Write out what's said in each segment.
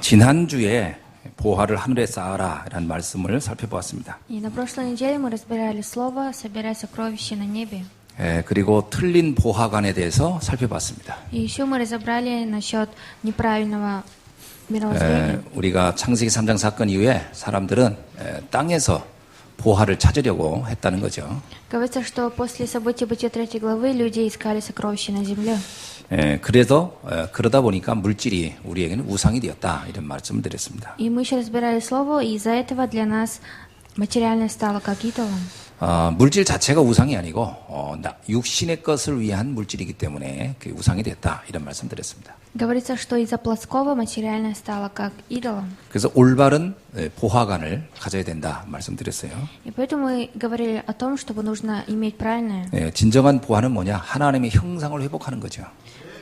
지난주에 보화를 하늘에 쌓아라 라는 말씀을 살펴보았습니다. И на прошлой неделе мы разбирали слово «собирай сокровища на небе». 그리고 틀린 보화관에 대해서 살펴봤습니다. И еще мы разобрали насчет неправильного мировоззрения. 우리가 창세기 3장 사건 이후에 사람들은 땅에서 보화를 찾으려고 했다는 거죠. Говорится, что после событий Бытия 3 главы люди искали сокровища на земле. 그래서 그러다 보니까 물질이 우리에게는 우상이 되었다 이런 말씀을 드렸습니다. И мы еще разбирали слово, и из-за этого для нас материальное стало как идолом. 물질 자체가 우상이 아니고 육신의 것을 위한 물질이기 때문에 그 우상이 됐다 이런 말씀 드렸습니다. Говорится, что из-за плотского материальное стало как идолом. 그래서 올바른 보화관을 가져야 된다 말씀드렸어요. И поэтому мы говорили о том, чтобы нужно иметь правильное. 진정한 보화는 뭐냐? 하나님의 형상을 회복하는 거죠.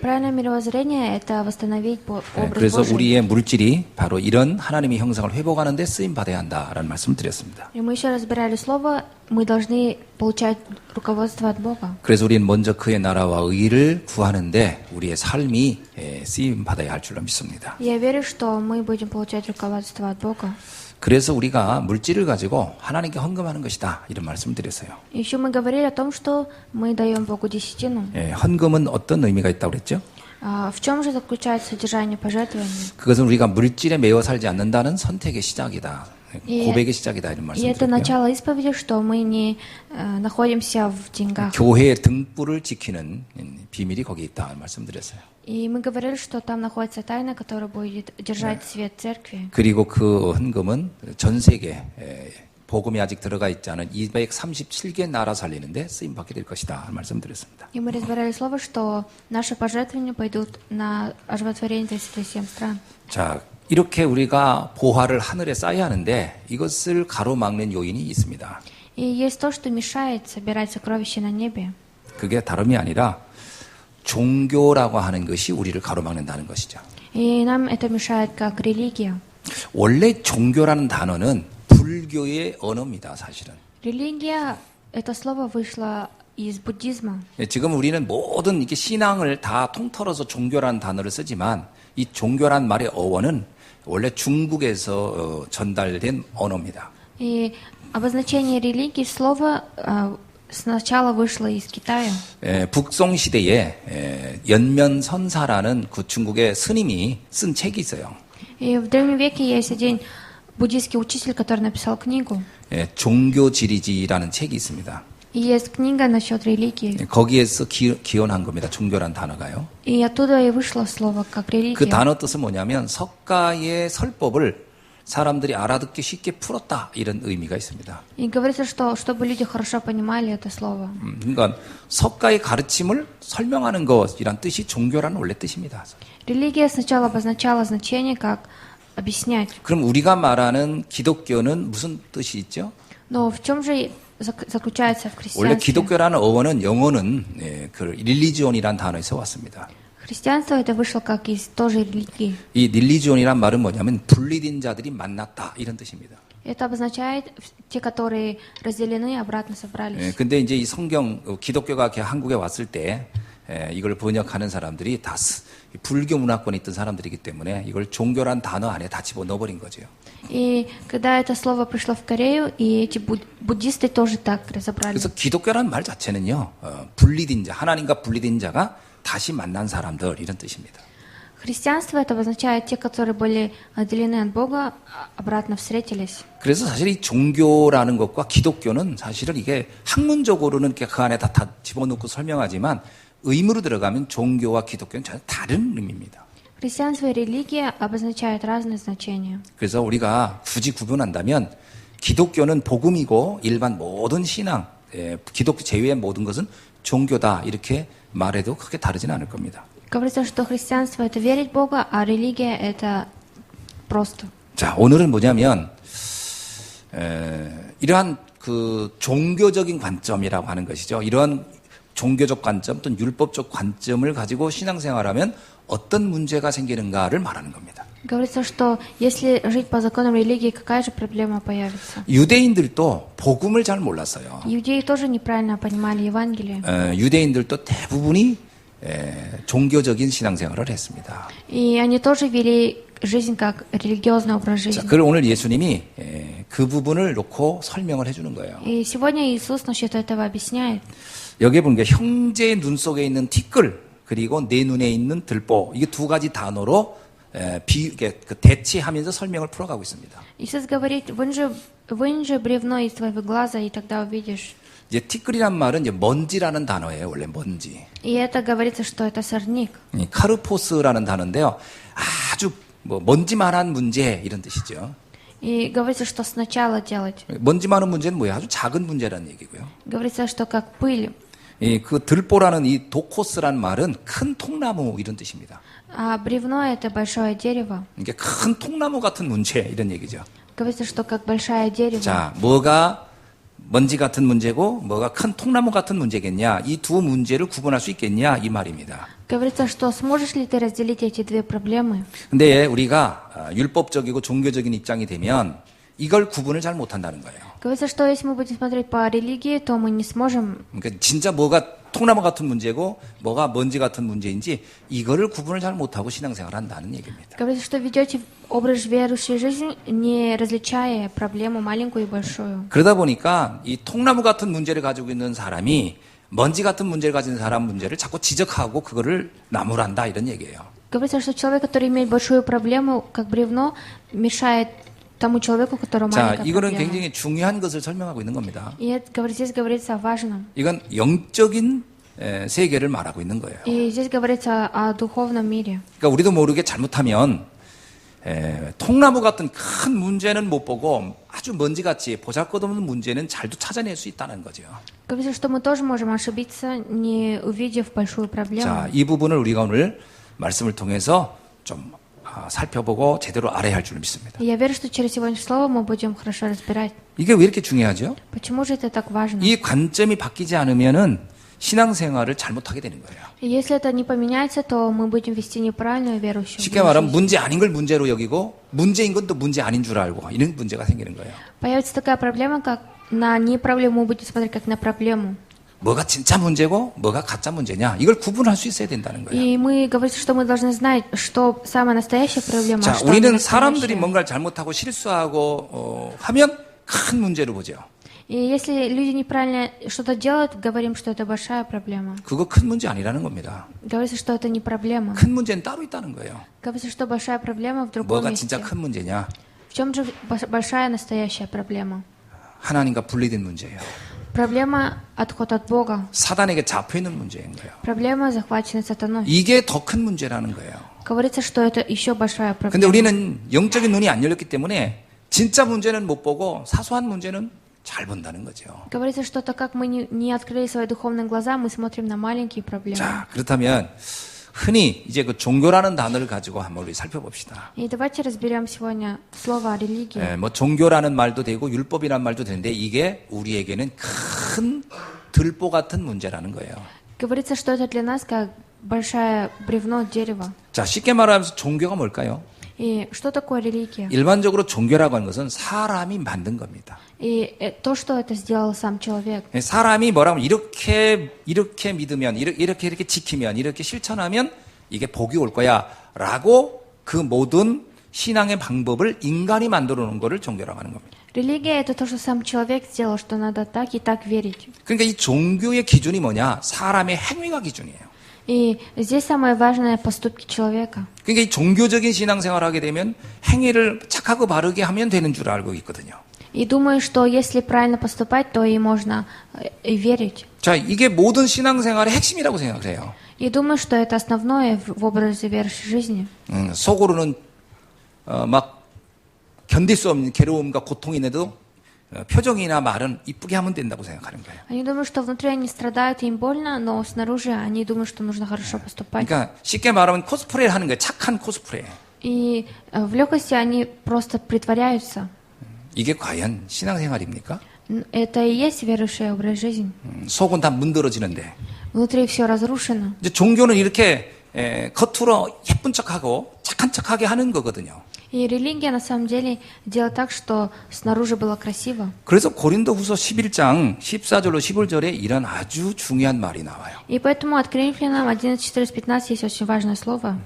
Правильное мировоззрение – это восстановить образ 그래서 Божий. 우리의 물질이 바로 이런 하나님의 형상을 회복하는 데 쓰임 받아야 한다라는 말씀을 드렸습니다. И мы еще разбирали слово, мы должны получать руководство от Бога. 그래서 우리는 먼저 그의 나라와 의를 구하는데 우리의 삶이 쓰임 받아야 할 줄로 믿습니다. Я верю, что мы будем получать руководство от Бога. 그래서 우리가 물질을 가지고 하나님께 헌금하는 것이다 이런 말씀을 드렸어요. Еще мы говорили о том, что мы даем Богу десятину. 헌금은 어떤 의미가 있다고 그랬죠? В чем же заключается содержание пожертвований? 그것은 우리가 물질에 매여 살지 않는다는 선택의 시작이다. 고백의 시작이다 이런 И 말씀을 это 드렸고요. начало исповеди, что мы не находимся в деньгах. 교회의 등불을 지키는 비밀이 거기에 있다 이런 말씀드렸어요. И мы говорили, что там находится тайна, которая будет держать свет церкви. 그리고 그 헌금은 전 세계 복음이 아직 들어가 있지 않은 237개 나라 살리는데 쓰임 받게 될 것이다 말씀드렸습니다. И мы разбирали слово, что наши пожертвования пойдут на оживотворение 37 стран. 자, 이렇게 우리가 보화를 하늘에 쌓아야 하는데 이것을 가로막는 요인이 있습니다. И есть то, что мешает собирать сокровища на небе. 그게 다름이 아니라 종교라고 하는 것이 우리를 가로막는다는 것이죠. И нам это мешает как религия. 원래 종교라는 단어는 불교의 언어입니다, 사실은. Религия, это слово вышло из буддизма. 지금 우리는 모든 이렇게 신앙을 다 통틀어서 종교라는 단어를 쓰지만 이 종교란 말의 어원은 원래 중국에서 전달된 언어입니다. И обозначение религии слово сначала вышло из Китая. 북송 시대에 연면선사라는 그 중국의 스님이 쓴 책이 있어요. И в древнем веке есть один буддийский учитель, который написал книгу. 종교지리지라는 책이 있습니다. И есть книга насчет религии. 거기에서 기원한 겁니다. 종교란 단어가요. И оттуда и вышло слово как 그 религия. 단어 뜻은 뭐냐면 석가의 설법을 사람들이 알아듣기 쉽게 풀었다 이런 의미가 있습니다. И говорится, что чтобы люди хорошо понимали это слово. 그러니까 석가의 가르침을 설명하는 것이란 뜻이 종교라는 원래 뜻입니다. Религия сначала обозначала значение как объяснять. 그럼 우리가 말하는 기독교는 무슨 뜻이 있죠? Но в чем же заключается в 원래 христианстве? 기독교라는 어원은 영어는 그 릴리지온이란 단어에서 왔습니다. Христианство это вышло как из тоже религии. 이 릴리지온이란 말은 뭐냐면 분리된 자들이 만났다 이런 뜻입니다. Это обозначает те, которые разделены, обратно собрались. 근데 이제 이 성경 기독교가 한국에 왔을 때 이걸 번역하는 사람들이 다 불교 문화권에 있던 사람들이기 때문에 이걸 종교란 단어 안에 다 집어넣어버린 거죠. И когда это слово пришло в Корею, и эти буддисты тоже так разобрали. 그래서 기독교란 말 자체는요, 분리된 자, 하나님과 분리된 자가 다시 만난 사람들 이런 뜻입니다. Христианство это обозначает те, которые были отделены от Бога, обратно встретились. 그래서 사실 이 종교라는 것과 기독교는 사실은 이게 학문적으로는 그 안에 다 집어넣고 설명하지만 의무로 들어가면 종교와 기독교는 전혀 다른 의미입니다. Христианство и религия обозначают разные значения. 그래서 우리가 굳이 구분한다면 기독교는 복음이고 일반 모든 신앙, 기독교 제외의 모든 것은 종교다 이렇게 말해도 크게 다르지는 않을 겁니다. Говорится, что христианство это верить в Бога, а религия это просто. 자, 오늘은 뭐냐면 이러한 그 종교적인 관점이라고 하는 것이죠. 이러한 종교적 관점 또는 율법적 관점을 가지고 신앙생활하면 어떤 문제가 생기는가를 말하는 겁니다. Говорится, что если жить по законам религии, какая же проблема появится? 유대인들도 복음을 잘 몰랐어요. Иудеи тоже неправильно понимали Евангелие. 유대인들도 대부분이 종교적인 신앙생활을 했습니다. И они тоже вели жизнь как религиозный образ 자, жизни. 그걸 오늘 예수님이 그 부분을 놓고 설명을 해주는 거예요. И сегодня Иисус насчет этого объясняет. 여기에 보니까 형제의 눈 속에 있는 티끌 그리고 내 눈에 있는 들보 이게 두 가지 단어로 대치하면서 설명을 풀어가고 있습니다. Иисус говорит, вынь же бревно из твоего глаза, и тогда увидишь. 이제 티끌이란 말은 이제 먼지라는 단어예요. 원래 먼지. И это говорится, что это сорняк. 이 카르포스라는 단어인데요. 아주 뭐 먼지만한 문제 이런 뜻이죠. И говорится, что сначала делать. 먼지만한 문제는 뭐예요? 아주 작은 문제라는 얘기고요. Говорится, что как пыль. 그 들보라는 이 도코스라는 말은 큰 통나무 이런 뜻입니다. А бревно это большое дерево. 이게 큰 통나무 같은 문제 이런 얘기죠. Говорится, что как большое дерево. 자, 뭐가 먼지 같은 문제고 뭐가 큰 통나무 같은 문제겠냐? 이 두 문제를 구분할 수 있겠냐? 이 말입니다. Говорится, что сможешь ли ты разделить эти две проблемы? 근데 우리가 율법적이고 종교적인 입장이 되면 이걸 구분을 잘 못한다는 거예요. Говорится, что если мы будем смотреть по религии, то мы не сможем. 그러니까 진짜 뭐가 통나무 같은 문제고 뭐가 먼지 같은 문제인지 이거를 구분을 잘 못하고 신앙생활을 한다는 얘기입니다. Говорится, что ведете образ верующей жизни, не различая проблему маленькую и большую. 그러다 보니까 이 통나무 같은 문제를 가지고 있는 사람이 먼지 같은 문제를 가진 사람 문제를 자꾸 지적하고 그거를 나무란다 이런 얘기예요. Говорится, что человек, который имеет большую проблему, как бревно, мешает тому человеку, у которого 자, маленькая 이거는 проблема. 굉장히 중요한 것을 설명하고 있는 겁니다. И это, здесь говорится о важном. 이건 영적인 세계를 말하고 있는 거예요. И здесь говорится о духовном мире. 그러니까 우리도 모르게 잘못하면 통나무 같은 큰 문제는 못 보고 아주 먼지같이 보잘것없는 문제는 잘도 찾아낼 수 있다는 거죠. Говорится, что мы тоже можем ошибиться, не увидев большую проблему. 자, 이 부분을 우리가 오늘 말씀을 통해서 좀 살펴보고 제대로 알아야 할 줄 믿습니다. И я верю, что через сегодняшнее слово мы будем хорошо разбирать. 이게 왜 이렇게 중요하죠? Почему же это так важно? 이 관점이 바뀌지 않으면은 신앙생활을 잘못하게 되는 거예요. И если это не поменяется, то мы будем вести неправильную верующую 쉽게 말하면 жизнь. 문제 아닌 걸 문제로 여기고 문제인 건 또 문제 아닌 줄 알고 이런 문제가 생기는 거예요. Появится такая проблема, как на не проблему мы будем смотреть как на проблему. 뭐가 진짜 문제고 뭐가 가짜 문제냐 이걸 구분할 수 있어야 된다는 거예요. И мы говорится, что мы должны знать, что самая настоящая проблема, а 자, что 우리는 не 사람들이 настоящая. 뭔가를 잘못하고 실수하고 하면 큰 문제로 보죠. И если люди неправильно что-то делают, говорим, что это большая проблема. 그거 큰 문제 아니라는 겁니다. Говорится, что это не проблема. 큰 문제는 따로 있다는 거예요. Говорится, что большая проблема в другом 뭐가 месте. 진짜 큰 문제냐? В чем же большая настоящая проблема? 하나님과 분리된 문제예요. Проблема отход от Бога. 사단에게 잡혀 있는 문제인 거예요. Проблема захвачена сатаной. 이게 더 큰 문제라는 거예요. Говорится, что это еще большая 근데 проблема. 우리는 영적인 눈이 안 열렸기 때문에 진짜 문제는 못 보고 사소한 문제는 잘 본다는 거죠. Говорится, что так как мы не открыли свои духовные глаза, мы смотрим на маленькие проблемы. 자, 그렇다면 흔히 이제 그 종교라는 단어를 가지고 한번 우리 살펴봅시다. И давайте разберем сегодня слово религия. 뭐 종교라는 말도 되고 율법이라는 말도 되는데 이게 우리에게는 큰 들보 같은 문제라는 거예요. Говорится, что это для нас как большое бревно дерева. 자, 쉽게 말하면서 종교가 뭘까요? И что такое религия? 일반적으로 종교라고 하는 것은 사람이 만든 겁니다. И то, что это сделал сам человек. 사람이 뭐라면 이렇게 믿으면 이렇게 지키면 이렇게 실천하면 이게 복이 올 거야라고 그 모든 신앙의 방법을 인간이 만들어 놓은 거를 종교라고 하는 겁니다. Религия — это то, что сам человек сделал, что надо так и так верить. 그러니까 이 종교의 기준이 뭐냐? 사람의 행위가 기준이에요. И здесь самое важное — поступки человека. 그러니까 이 종교적인 신앙생활을 하게 되면 행위를 착하고 바르게 하면 되는 줄 알고 있거든요. И думаю, что если правильно поступать, то и можно и верить. 자, 이게 모든 신앙생활의 핵심이라고 생각해요. И думаю, что это основное в образе верующей жизни. 속으로는 막 견딜 수 없는 괴로움과 고통이 있는데도 표정이나 말은 이쁘게 하면 된다고 생각하는 거예요. Они думают, что внутри они страдают, им больно, но снаружи они думают, что нужно хорошо поступать. 그러니까 쉽게 말하면 코스프레를 하는 거예요. 착한 코스프레. И в легкости они просто притворяются. 이게 과연 신앙생활입니까? Это и есть верующий образ жизни. 속은 다 문드러지는데. Внутри все разрушено. 이제 종교는 이렇게 겉으로 예쁜 척하고 착한 척하게 하는 거거든요. И религия на самом деле делает так, что снаружи было красиво. 그래서 고린도후서 11장 14절로 15절에 이런 아주 중요한 말이 나와요. И поэтому от Коринфянам 11:14-15 есть очень важное слово.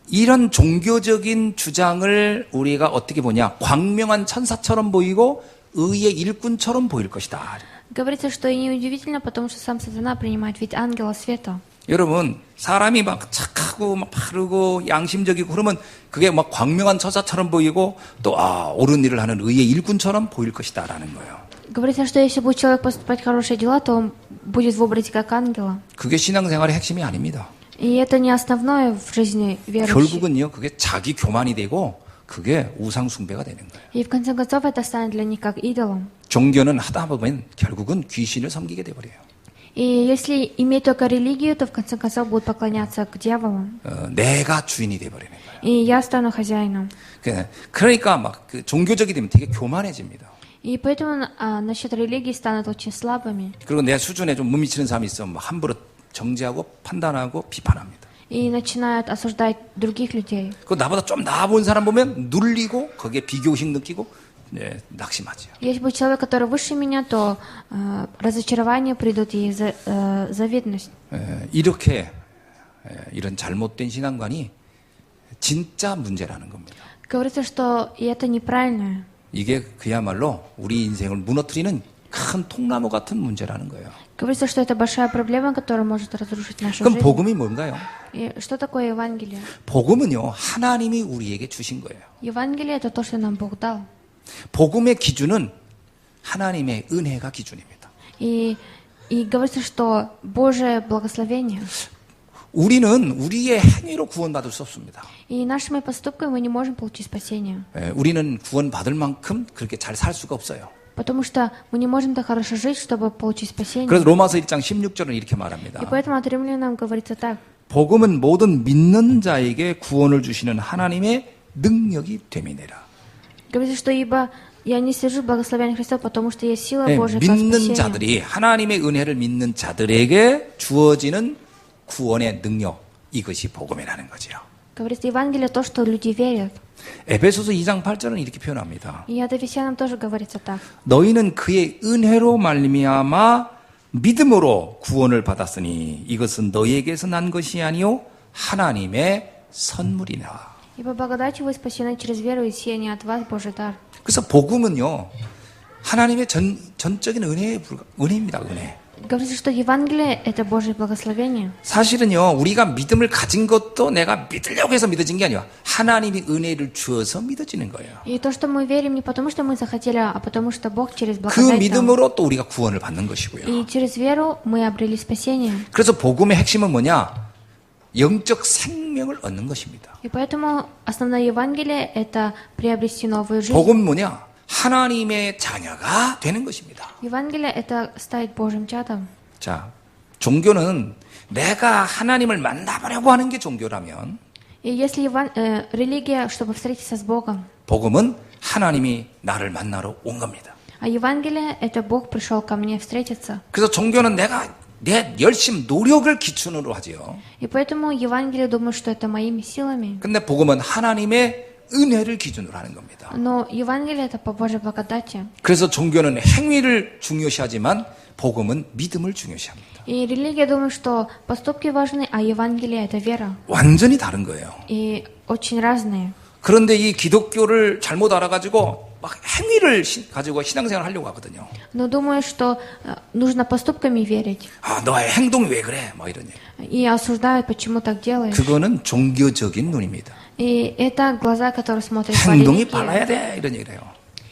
이런 종교적인 주장을 우리가 어떻게 보냐? 광명한 천사처럼 보이고 의의 일꾼처럼 보일 것이다. Говорится, что и неудивительно, потому что сам сатана принимает вид ангела света. 여러분, 사람이 막 착하고 막 바르고 양심적이고 그러면 그게 막 광명한 천사처럼 보이고 또 옳은 일을 하는 의의 일꾼처럼 보일 것이다라는 거예요. Говорится, что если будет человек поступать хорошие дела, то он будет в образе как ангела. 그게 신앙생활의 핵심이 아닙니다. И это не основное в жизни верующих. 결국은요, 그게 자기 교만이 되고 그게 우상 숭배가 되는 거예요. И в конце концов это станет для них как идолом. 종교는 하다 보면 결국은 귀신을 섬기게 돼 버려요. И если иметь только религию, то в конце концов будут поклоняться к дьяволу. 내가 주인이 돼 버리는 거예요. И я стану хозяином. 그러니까 막 그 종교적이 되면 되게 교만해집니다. И поэтому насчет религии станут очень слабыми. 그리고 내 수준에 좀 못 미치는 사람이 있으면 막 함부로 정죄하고 판단하고 비판합니다. И начинают осуждать других людей. 그 나보다 좀 나아 본 사람 보면 눌리고 거기에 비교의식 느끼고 낙심하죠. Если будет человек, который выше меня, то разочарования придут и завидность. 이렇게 이런 잘못된 신앙관이 진짜 문제라는 겁니다. Говорится, что и это неправильно. 이게 그야말로 우리 인생을 무너뜨리는 큰 통나무 같은 문제라는 거예요. Говорится, что это большая проблема, которая может разрушить нашу 그럼 жизнь. 복음이 뭔가요? И что такое Евангелие? 복음은요, 하나님이 우리에게 주신 거예요. Евангелие — это то, что нам Бог дал. 복음의 기준은 하나님의 은혜가 기준입니다. И говорится, что Божие благословение. 우리는 우리의 행위로 구원받을 수 없습니다. И нашими поступками мы не можем получить спасение. 우리는 구원받을 만큼 그렇게 잘 살 수가 없어요. Потому что мы не можем так хорошо жить, чтобы получить спасение. 그래서 로마서 1장 16절은 이렇게 말합니다. И поэтому от римлянам говорится так. 복음은 모든 믿는 자에게 구원을 주시는 하나님의 능력이 됨이니라. Говорится, что ибо я не слежу благословения Христа, потому что есть сила Божия к 믿는 спасению. 자들이 하나님의 은혜를 믿는 자들에게 주어지는 구원의 능력, 이것이 복음이라는 거죠. Говорится, Евангелие то, что люди верят. 에베소서 2장 8절은 이렇게 표현합니다. И от Ефесянам тоже говорится так. 너희는 그의 은혜로 말미암아 믿음으로 구원을 받았으니 이것은 너희에게서 난 것이 아니요 하나님의 선물이라. Ибо благодатью вы спасены через веру, и сие не от вас, Божий дар. 그래서 복음은요 하나님의 전적인 은혜입니다. 은혜. Говорится, что Евангелие — это Божье благословение. 사실은요 우리가 믿음을 가진 것도 내가 믿으려고 해서 믿어진 게 아니라 하나님이 은혜를 주어서 믿어지는 거예요. И то, что мы верим, не потому, что мы захотели, а потому, что Бог через 그 благодать дал. 믿음으로 또 우리가 구원을 받는 것이고요. И через веру мы обрели спасение. 그래서 복음의 핵심은 뭐냐? 영적 생명을 얻는 것입니다. И поэтому основное Евангелие — это приобрести новую жизнь. 복음 뭐냐? 하나님의 자녀가 되는 것입니다. Евангелие — это стать Божьим чадом. 자, 종교는 내가 하나님을 만나보려고 하는 게 종교라면 И если религия, чтобы встретиться с Богом, 복음은 하나님이 나를 만나러 온 겁니다. а Евангелие — это Бог пришел ко мне встретиться. 그래서 종교는 내가 내 열심, 노력을 기준으로 하지요. И поэтому Евангелие думает, что это моими силами. 근데 복음은 하나님의 은혜를 기준으로 하는 겁니다. Но Евангелие — это по Божьей благодати. 그래서 종교는 행위를 중요시하지만 복음은 믿음을 중요시합니다. И религия думает, что поступки важны, а Евангелие — это вера. 완전히 다른 거예요. И очень разные. 그런데 이 기독교를 잘못 알아가지고 막 행위를 가지고 신앙생활을 하려고 하거든요. Но думаю, что нужно поступками верить. 너의 행동이 왜 그래? 뭐 이런 얘기. И осуждают, почему так делаешь. 그거는 종교적인 눈입니다. И это глаза, которые смотрят по 행동이 религии. 발라야 돼 이런 얘기를 해요.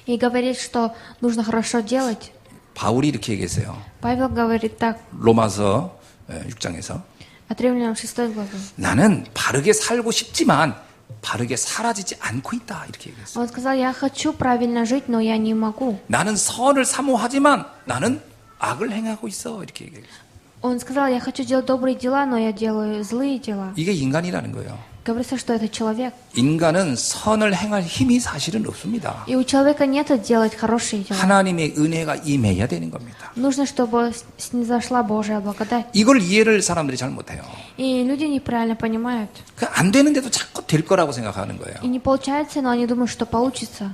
И говорит, что нужно хорошо делать. 바울이 이렇게 얘기했어요. Павел говорит так, 로마서 6장에서 от Римлянам 6 главы. 나는 바르게 살고 싶지만 바르게 사라지지 않고 있다 이렇게 얘기했어요. Он сказал, я хочу правильно жить, но я не могу. 나는 선을 사모하지만 나는 악을 행하고 있어 이렇게 얘기했어요. Он сказал, я хочу делать добрые дела, но я делаю злые дела. 이게 인간이라는 거예요. Говорится, что это человек. 인간은 선을 행할 힘이 사실은 없습니다. И у человека нет делать хорошие дела. 하나님의 은혜가 임해야 되는 겁니다. Нужно, чтобы снизошла Божья благодать. 이걸 이해를 사람들이 잘 못해요. И люди неправильно понимают. 안 되는데도 자꾸 될 거라고 생각하는 거예요. И не получается, но они думают, что получится.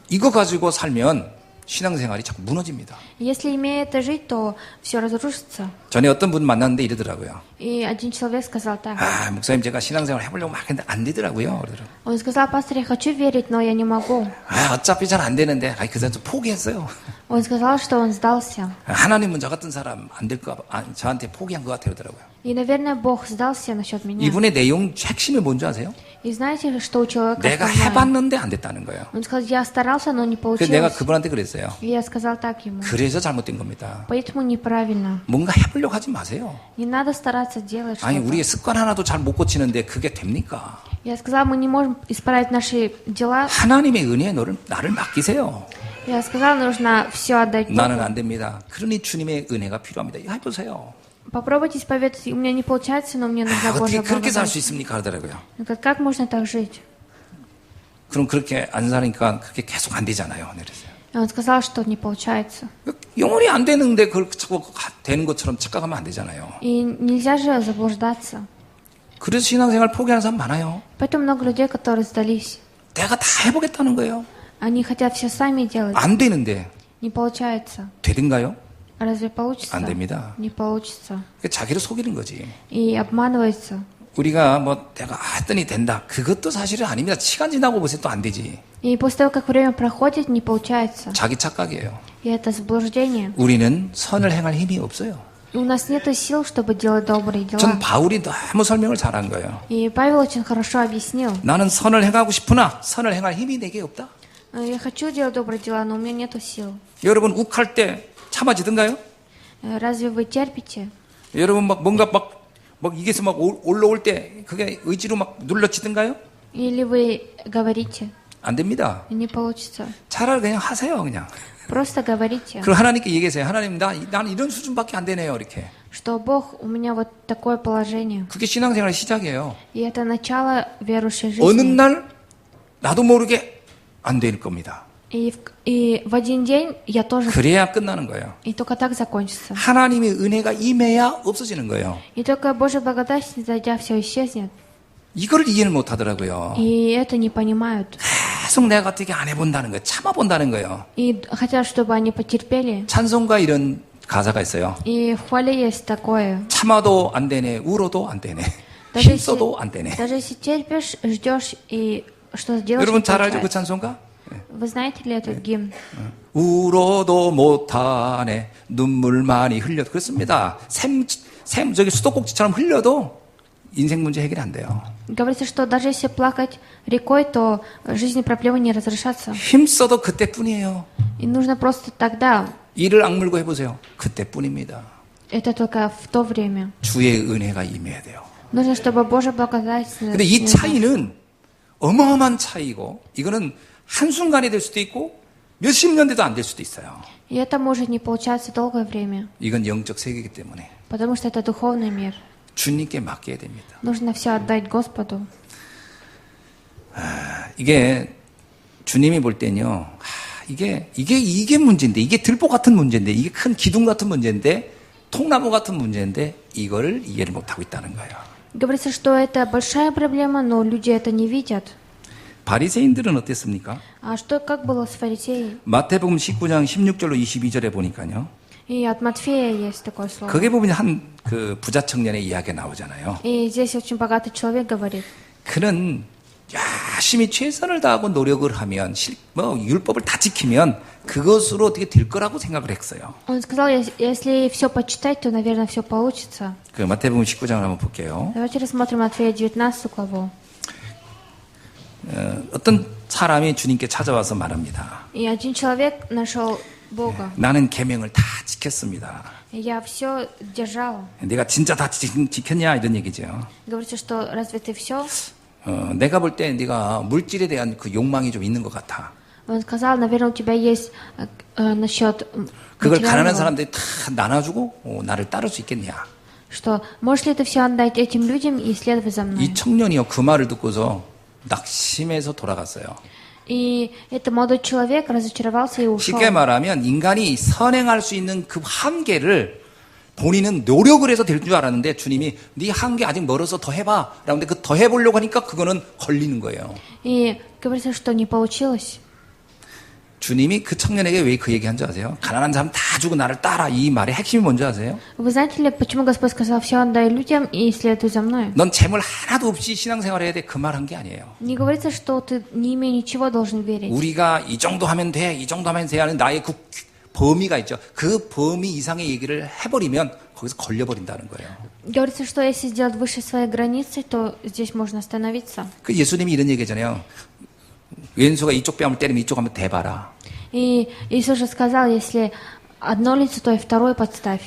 이거 가지고 살면 신앙생활이 자꾸 무너집니다. Если имея это жить, то все разрушится. 전에 어떤 분 만났는데 이러더라고요. И один человек сказал так. 아, 목사님 제가 신앙생활 해보려고 막 했는데 안 되더라고요. 그러더라고요. Он сказал, пастор, я хочу верить, но я не могу. 아, 어차피 잘 안 되는데, 그 사람 좀 포기했어요. Он сказал, что он сдался. 하나님은 저 같은 사람 안 될까 봐, 저한테 포기한 것 같아요. 그러더라고요. И, наверное, Бог сдался насчет меня. 이분의 내용 핵심이 뭔지 아세요? И знаете, что у человека 내가 основное? 해봤는데 안 됐다는 거예요. Он сказал, я старался, но не 그래서 내가 получилось. 그분한테 그랬어요. И я сказал так ему. 그래서 잘못된 겁니다. Поэтому неправильно. 뭔가 해보려고 하지 마세요. Не надо стараться делать 아니, что-то. 우리의 습관 하나도 잘 못 고치는데 그게 됩니까? Я сказал, мы не можем исправить наши дела. 하나님의 은혜에 나를 맡기세요. Я сказал, нужно все отдать 나는 Богу. 안 됩니다. 그러니 주님의 은혜가 필요합니다. 이거 해보세요. Попробуйте исповедовать. У меня не получается, но мне нужна 어떻게 Божья 그렇게 살 수 благодать. 있습니까? 하더라고요. Он говорит, как можно так жить? 그럼 그렇게 안 사니까 그렇게 계속 안 되잖아요. 그래서요. И он сказал, что не получается. 영원히 안 되는데 그걸 자꾸 되는 것처럼 착각하면 안 되잖아요. И нельзя же заблуждаться. 그래서 신앙생활 포기하는 사람 많아요. Поэтому много людей, которые сдались. 내가 다 해보겠다는 거예요. Они хотят все сами делать. 안 되는데 Не получается. 되든가요? Разве получится? 안 됩니다. Не получится. 자기를 속이는 거지. И обманывается. 우리가 뭐 내가 했더니 된다. 그것도 사실은 아닙니다. 시간 지나고 보세요. 또 안 되지. И после того, как время проходит, не получается. 자기 착각이에요. И это заблуждение. 우리는 선을 행할 힘이 없어요. И у нас нет сил, чтобы делать добрые 전 дела. 바울이 너무 설명을 잘한 거예요. И Павел очень хорошо объяснил. 나는 선을 행하고 싶으나 선을 행할 힘이 내게 없다. Я хочу делать добрые дела, но у меня нет сил. 여러분 욱할 때 참아지던가요? Разве вы терпите? 여러분 뭔가 이게서 막 올라올 때 그게 의지로 막 눌러지던가요? Или вы говорите? 안 됩니다. Не получится. 차라리 그냥 하세요, 그냥. Просто говорите, 그럼 하나님께 얘기하세요. 하나님, 나는 이런 수준밖에 안 되네요, 이렇게. что Бог, у меня вот такое положение. 그게 신앙생활의 시작이에요. И это начало верующей 어느 жизни. 날 나도 모르게 안 될 겁니다. И в один день я тоже... 그래야 끝나는 거예요. И только так закончится. 하나님의 은혜가 임해야 없어지는 거예요. И только Божья благодать, снизойдя, все исчезнет. 이걸 이해를 못 하더라고요. И это не понимают. 계속 내가 어떻게 안 해본다는 거예요. 참아본다는 거예요. И хотят, чтобы они потерпели. 찬송가 이런 가사가 있어요. И в хвале есть такое. 참아도 안 되네, 울어도 안 되네, Даже 힘써도 안 되네. даже если терпишь, ждешь и что сделаешь, 여러분 не 잘 알죠 그 получается. 찬송가? Вы знаете ли этот гимн? 울어도 못하네, 눈물 많이 흘려도 그렇습니다. 저기 수도꼭지처럼 흘려도 인생 문제 해결이 안 돼요. Говорится, что даже если плакать рекой, то жизненные проблемы не разрешатся. 힘써도 그때뿐이에요. И нужно просто тогда, 이를 악물고 해보세요. 그때뿐입니다. это только в то время. 주의 은혜가 임해야 돼요. Нужно, чтобы Божья благодать... 근데 이 차이는 어마어마한 차이고, 이거는 한순간이 될 수도 있고 몇십 년 돼도 안 될 수도 있어요. И это может не получаться долгое время, 이건 영적 세계이기 때문에 потому что это духовный мир. 주님께 맡겨야 됩니다. Нужно все отдать Господу. 이게 주님이 볼 때는요, 이게 문제인데, 이게 들보 같은 문제인데, 이게 큰 기둥 같은 문제인데, 통나무 같은 문제인데, 이거를 이해를 못하고 있다는 거예요. Говорится, что это большая проблема, но люди это не видят. 바리새인들은 어땠습니까? А что, как было с фарисеей? 마태복음 19장 16절로 22절에 보니까요. И от Матфея есть такое слово. 거기에 보면 한 그 부자 청년의 이야기가 나오잖아요. И здесь очень богатый человек говорит, 그는 열심히 최선을 다하고 노력을 하면 율법을 다 지키면 그것으로 어떻게 될 거라고 생각을 했어요. он сказал, если все почитать, то, наверное, все получится. 그 마태복음 19장을 한번 볼게요. Давайте рассмотрим Матфея 19 главу. 어떤 사람이 주님께 찾아와서 말합니다. И один человек нашел Бога. 나는 계명을 다 지켰습니다. И я все держал. 내가 진짜 다 지켰냐 이런 얘기죠. Говорится, что разве ты все? 내가 볼 때 네가 물질에 대한 그 욕망이 좀 있는 것 같아. Он сказал, наверное, у тебя есть насчет 그걸 가난한 материального, 사람들이 다 나눠주고 나를 따를 수 있겠냐. что можешь ли ты все отдать этим людям и следовать за мной? 이 청년이요 그 말을 듣고서 낙심해서 돌아갔어요. И этот молодой человек разочаровался и ушел. 쉽게 말하면 인간이 선행할 수 있는 그 한계를 본인은 노력을 해서 될 줄 알았는데 주님이 네 한계 아직 멀어서 더 해봐. 라는데 그 더 해보려고 하니까 그거는 걸리는 거예요. И говорится, что не получилось. 주님이 그 청년에게 왜 그 얘기한 줄 아세요? 가난한 사람 다 주고 나를 따라. 이 말의 핵심이 뭔지 아세요? Вы знаете ли, почему Господь сказал, все отдай людям и следуй за мной? 넌 재물 하나도 없이 신앙생활 해야 돼. 그 말 한 게 아니에요. Не говорится, что ты, не имея ничего, должен верить. 우리가 이 정도 하면 돼. 이 정도 하면 돼. 하는 나의 그 범위가 있죠. 그 범위 이상의 얘기를 해버리면 거기서 걸려버린다는 거예요. Говорится, что если сделать выше своей границы, то здесь можно остановиться. 그 예수님이 이런 얘기잖아요. 왼수가 이쪽 뺨을 때리면 이쪽 한번 대봐라. И Иисус же сказал, если одно лицо, то и второе подставь.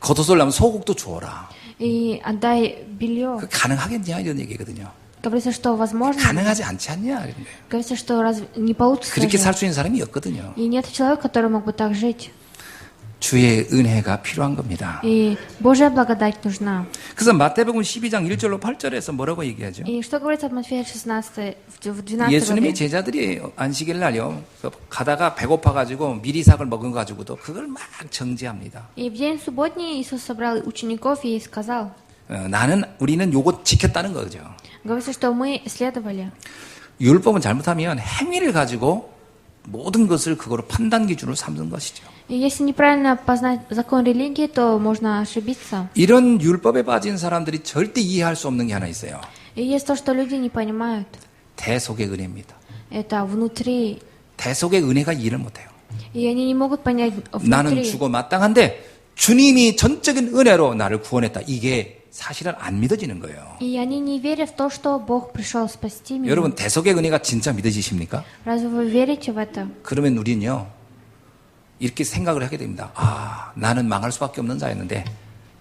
겉옷을 나면 소국도 주어라. И отдай белье. 그 가능하겠냐 이런 얘기거든요. Говорится, что возможно. 가능하지 않지 않냐 이런 거예요. Говорится, что не получится. 그렇게 жить. 살 수 있는 사람이 없거든요. И нет человека, который мог бы так жить. 주의 은혜가 필요한 겁니다. И Божья благодать нужна. 그래서 마태복음 12장 1절로 8절에서 뭐라고 얘기하죠? И что говорится от Матфея 16, в 12 예수님의 главе? 제자들이 안식일 날요 가다가 배고파가지고 미리삭을 먹은 가지고도 그걸 막 정지합니다. И в день субботний Иисус собрал учеников и сказал, 우리는 요거 지켰다는 거죠. говорится, что мы следовали. 율법은 잘못하면 행위를 가지고 모든 것을 그거로 판단 기준으로 삼는 것이죠. И если неправильно познать закон религии, то можно ошибиться. 이런 율법에 빠진 사람들이 절대 이해할 수 없는 게 하나 있어요. И есть то, что люди не понимают. 대속의 은혜입니다. Это внутри. 대속의 은혜가 이해를 못해요. И они не могут понять 나는 внутри. 죽어 마땅한데 주님이 전적인 은혜로 나를 구원했다. 이게 사실은 안 믿어지는 거예요. И они не верят в то, что Бог пришел спасти меня. 여러분 대속의 은혜가 진짜 믿어지십니까? Разве вы верите в это? 그러면 우리는요 이렇게 생각을 하게 됩니다. 아, 나는 망할 수밖에 없는 자였는데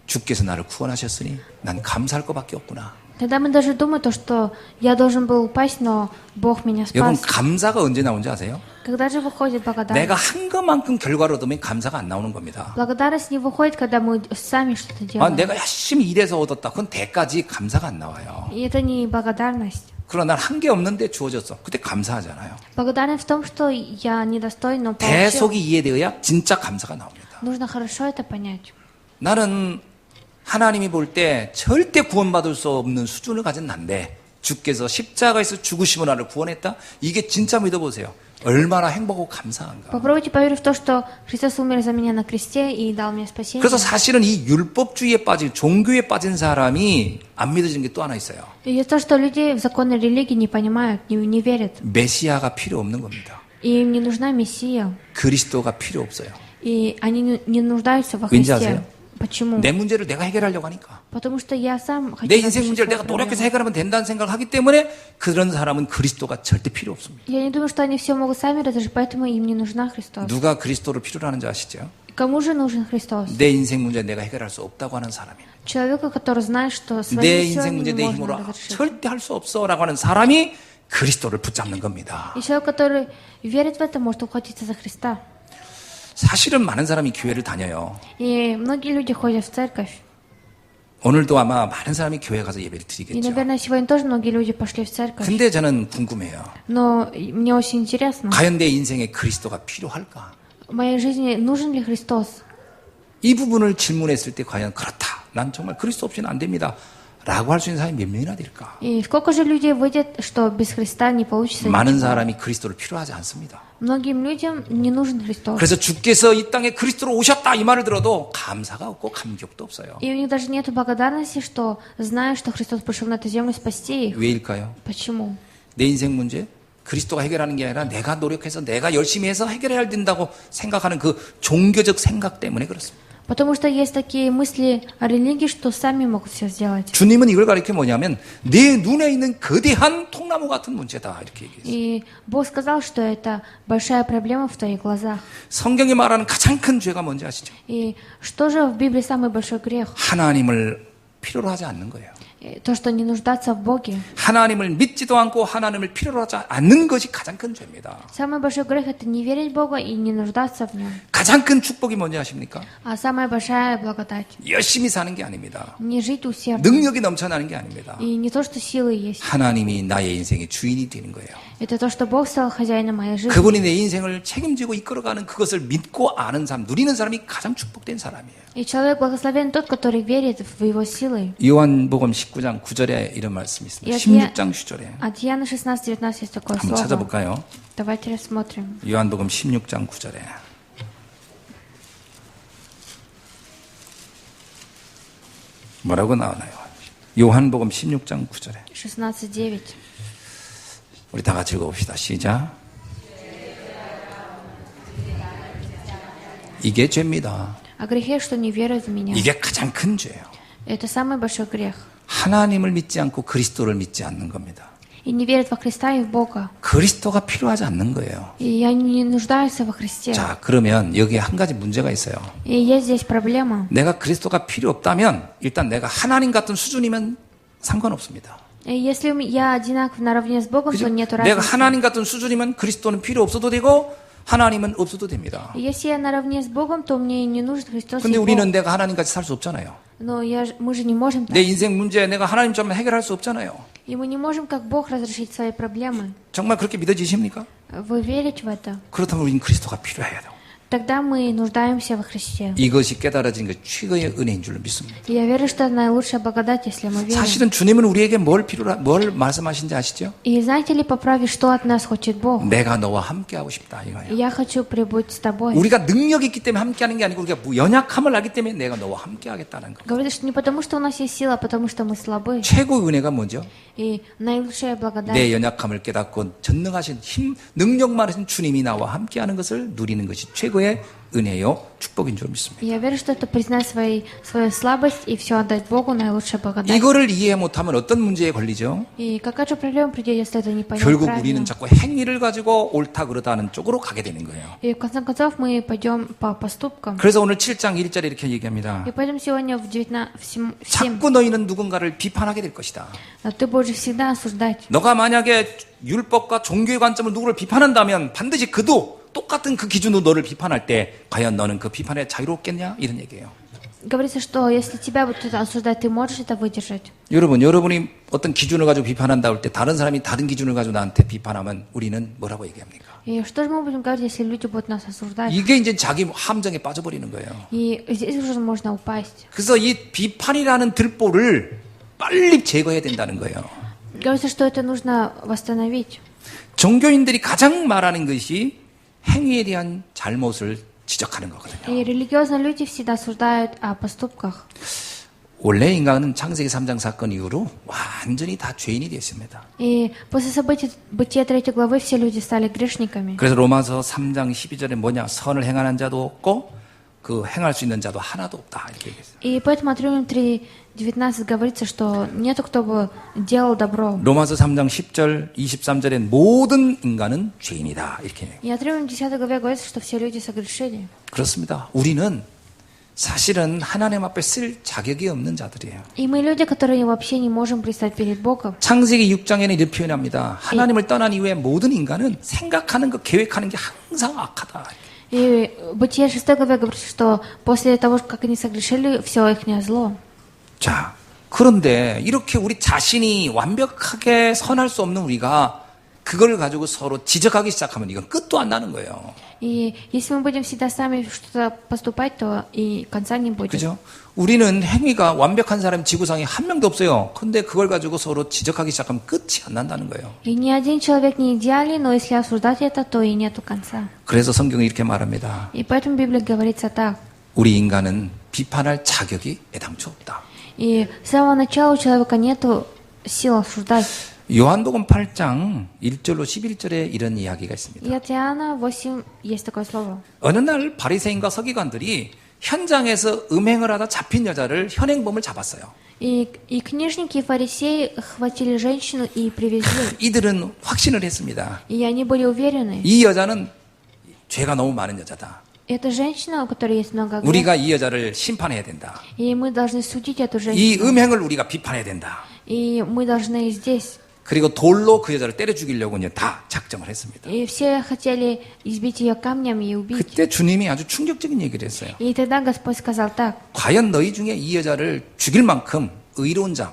주께서 나를 구원하셨으니 난 감사할 것밖에 없구나. Тогда мы даже думаем, то, что я должен был упасть, но Бог меня 여러분 спас. 감사가 언제 나온지 아세요? Когда же выходит благодарность? 내가 한 것만큼 결과를 얻으면 감사가 안 나오는 겁니다. Благодарность не выходит, когда мы сами что-то 아, делаем. 내가 열심히 일해서 얻었다. 그건 대까지 감사가 안 나와요. И это не благодарность. 그러나 난 한 게 없는데 주어졌어. 그때 감사하잖아요. Благодарность в том, что я недостоин, но получил. 대속이 이해되어야 진짜 감사가 나옵니다. Нужно хорошо это понять. 나는 하나님이 볼 때 절대 구원받을 수 없는 수준을 가진 난데 주께서 십자가에서 죽으심으로 나를 구원했다? 이게 진짜 믿어보세요. 얼마나 행복하고 감사한가. Попробуйте поверить в то, что Христос умер за меня на кресте и дал мне спасение. 그래서 사실은 이 율법주의에 빠진 종교에 빠진 사람이 안 믿어지는 게 또 하나 있어요. И есть то, что люди в законы религии не понимают, не верят. 메시아가 필요 없는 겁니다. И им не нужна Мессия. 그리스도가 필요 없어요. И они не нуждаются во 왠지 Христе. 아세요? Почему? 내 문제를 내가 해결하려고 하니까. Потому что я сам хочу 내 인생 разрешить 문제를 свою 내가 노력해서 проблему. 해결하면 된다는 생각을 하기 때문에 그런 사람은 그리스도가 절대 필요 없습니다. Я не думаю, что они все могут сами разрешить, поэтому им не нужна Христос. 누가 그리스도를 필요로 하는지 아시죠? Кому же нужен Христос? 내 인생 문제 내가 해결할 수 없다고 하는 사람이에요. Человеку, который знает, что 내 свои 인생 문제 내 не 힘으로 можно разрешить. 절대 할 수 없어라고 하는 사람이 그리스도를 붙잡는 겁니다. И человек, который верит в это, может ухватиться за Христа. 사실은 많은 사람이 교회를 다녀요. И многие люди ходят в церковь. 오늘도 아마 많은 사람이 교회 가서 예배를 И, 드리겠죠. наверное, сегодня тоже многие люди пошли в церковь. 근데 저는 궁금해요. Но мне очень интересно, 과연 내 인생에 그리스도가 필요할까? в моей жизни нужен ли Христос? 이 부분을 질문했을 때 과연 그렇다. 난 정말 그리스도 없이는 안 됩니다. 라고 할 수 있는 사람이 몇 명이나 될까? И сколько же людей выйдет, что без Христа не получится 많은 ничего? 사람이 그리스도를 필요하지 않습니다. Многим людям не нужен Христос. 그래서 주께서 이 땅에 그리스도로 오셨다 이 말을 들어도 감사가 없고 감격도 없어요. И у них даже нет благодарности, что знают, что Христос пришел на эту землю спасти их. 왜일까요? Почему? 내 인생 문제? 그리스도가 해결하는 게 아니라 내가 노력해서 내가 열심히 해서 해결해야 된다고 생각하는 그 종교적 생각 때문에 그렇습니다. Потому что есть такие мысли о религии, что сами могут все сделать. 주님은 이걸 가리켜 뭐냐면 내 눈에 있는 거대한 통나무 같은 문제다 이렇게 얘기했어요. И Бог сказал, что это большая проблема в твоих глазах. 성경이 말하는 가장 큰 죄가 뭔지 아시죠? И что же в Библии самый большой грех? 하나님을 필요로 하지 않는 거예요. То, что не нуждаться в Боге. 하나님을 믿지도 않고 하나님을 필요로 하지 않는 것이 가장 큰 죄입니다. Самый большой грех – это не верить в Бога и не нуждаться в Нем. 가장 큰 축복이 뭔지 아십니까? А самая большая благодать 열심히 사는 게 아닙니다. – не жить усердно. 능력이 넘쳐나는 게 아닙니다. И не то, что силы есть. 하나님이 나의 인생의 주인이 되는 거예요. Это то, что Бог стал хозяином моей жизни. 그분이 내 인생을 책임지고 이끌어가는 그것을 믿고 아는 사람, 누리는 사람이 가장 축복된 사람이에요. И человек благословен тот, который верит в его силы. 요한복음 19장 9절에 이런 말씀이 있습니다. 야, 16장 10절에. От Иоанна 16:19 есть такое 한번 слово. 찾아볼까요? Давайте рассмотрим. 요한복음 16장 9절에. 뭐라고 나오나요? 요한복음 16장 9절에. 16:9. 우리 다 같이 읽어봅시다. 시작. 이게 죄입니다. О грехе, что не веруют в меня. 이게 가장 큰 죄예요. Это самый большой грех. 하나님을 믿지 않고 그리스도를 믿지 않는 겁니다. И не верят во Христа и в Бога. 그리스도가 필요하지 않는 거예요. И они не нуждаются во Христе. 자, 그러면 여기에 한 가지 문제가 있어요. И есть здесь проблема. 내가 그리스도가 필요 없다면 일단 내가 하나님 같은 수준이면 상관없습니다. И если я одинаков наравне с Богом, 그죠? то нет 내가 разницы. 하나님 같은 수준이면 그리스도는 필요 없어도 되고 하나님은 없어도 됩니다. И если я наравне с Богом, то мне не нужен Христос и 근데 Бог. 우리는 내가 하나님같이 살 수 없잖아요. Но мы же не можем так. 내 인생 문제 내가 하나님처럼 해결할 수 없잖아요. И мы не можем, как Бог, разрешить свои проблемы. 정말 그렇게 믿어지십니까? Вы верите в это? 그렇다면 우리는 그리스도가 필요해요. Тогда мы нуждаемся во Христе. 이것이 깨달아진 게 최고의 은혜인 줄로 믿습니다. И я верю, что это наилучшая благодать, если мы верим. 사실은 주님은 우리에게 뭘 말씀하신지 아시죠? И знаете ли, по праве, что от нас хочет Бог? 내가 너와 함께하고 싶다 이거예요. Я хочу прибыть с тобой. 우리가 능력이 있기 때문에 함께하는 게 아니고 우리가 연약함을 알기 때문에 내가 너와 함께하겠다는 거. Говорит, что не потому, что у нас есть сила, а потому, что мы слабы. 최고의 은혜가 뭐죠? И наилучшая благодать. 내 연약함을 깨닫고 전능하신 능력 많으신 주님이 나와 함께하는 것을 누리는 것이 최고의 은혜요 축복인 줄 믿습니다. И я верю, что это признать свою слабость и все отдать Богу, наилучшая благодать. 이거를 이해 못하면 어떤 문제에 걸리죠? И какая же проблема придет, если это не понять 결국 правильно? 우리는 자꾸 행위를 가지고 옳다 그러다는 쪽으로 가게 되는 거예요. И в конце концов мы пойдем по поступкам. 그래서 오늘 7장 1절에 이렇게 얘기합니다. И пойдем сегодня в 7. 자꾸 너희는 누군가를 비판하게 될 것이다. Ты будешь всегда осуждать. 너가 만약에 율법과 종교의 관점으로 누구를 비판한다면 반드시 그도 똑같은 그 기준으로 너를 비판할 때 과연 너는 그 비판에 자유롭겠냐? 이런 얘기예요. Говорится, что если тебя будут осуждать, ты можешь это выдержать. 여러분이 어떤 기준을 가지고 비판한다 할 때 다른 사람이 다른 기준을 가지고 나한테 비판하면 우리는 뭐라고 얘기합니까? И что же мы будем говорить, если люди будут нас осуждать? 이게 이제 자기 함정에 빠져버리는 거예요. И здесь уже можно упасть. 그래서 이 비판이라는 들보를 빨리 제거해야 된다는 거예요. Говорится, что это нужно восстановить. 종교인들이 가장 말하는 것이 행위에 대한 잘못을 지적하는 거거든요. И религиозные люди всегда осуждают о поступках. 원래 인간은 창세기 3장 사건 이후로 완전히 다 죄인이 되었습니다. И после событий Бытия 3 главы все люди стали грешниками. 그래서 로마서 3장 12절에 뭐냐? 선을 행하는 자도 없고 그 행할 수 있는 자도 하나도 없다. 이렇게 얘기했어요. И поэтому от Римлян 3:19 говорится, что нету кто бы делал добро. 로마서 3장 10절, 23절엔 모든 인간은 죄인이다. 이렇게 얘기해요. И от Римлян 10 главе говорится, что все люди согрешили. 그렇습니다. 우리는 사실은 하나님 앞에 쓸 자격이 없는 자들이에요. И мы люди, которые вообще не можем предстать перед Богом. 창세기 6장에는 이렇게 표현합니다. 하나님을 떠난 이후에 모든 인간은 생각하는 것, 계획하는 게 항상 악하다. И Бытие 6 главе говорится, что после того, как они согрешили, все их зло. 자, 그런데 이렇게 우리 자신이 완벽하게 선할 수 없는 우리가 그걸 가지고 서로 지적하기 시작하면 이건 끝도 안 나는 거예요. И если мы будем всегда сами что-то поступать, то и конца не будет. 그죠? 우리는 행위가 완벽한 사람 지구상에 한 명도 없어요. 근데 그걸 가지고 서로 지적하기 시작하면 끝이 안 난다는 거예요. И ни один человек не идеален, но если осуждать это, то и нету конца. 그래서 성경이 이렇게 말합니다. И поэтому в Библии говорится так. 우리 인간은 비판할 자격이 애당초 없다. И с самого начала у человека нету сил осуждать. 요한복음 8장 1절로 11절에 이런 이야기가 있습니다. И от Иоанна 8 есть такое слово. 어느 날 바리새인과 서기관들이 현장에서 음행을 하다 잡힌 여자를 현행범을 잡았어요. И книжники, и фарисеи хватили женщину и привезли. 이들은 확신을 했습니다. И они были уверены. 이 여자는 죄가 너무 많은 여자다. Это женщина, у которой есть много греха. 우리가 이 여자를 심판해야 된다. И мы должны судить эту 이 женщину. 음행을 우리가 비판해야 된다. И мы должны здесь. 그리고 돌로 그 여자를 때려 죽이려고 이제 다 작정을 했습니다. И все хотели избить ее камнем и убить. 그때 주님이 아주 충격적인 얘기를 했어요. И тогда Господь сказал так. 과연 너희 중에 이 여자를 죽일 만큼 의로운 자,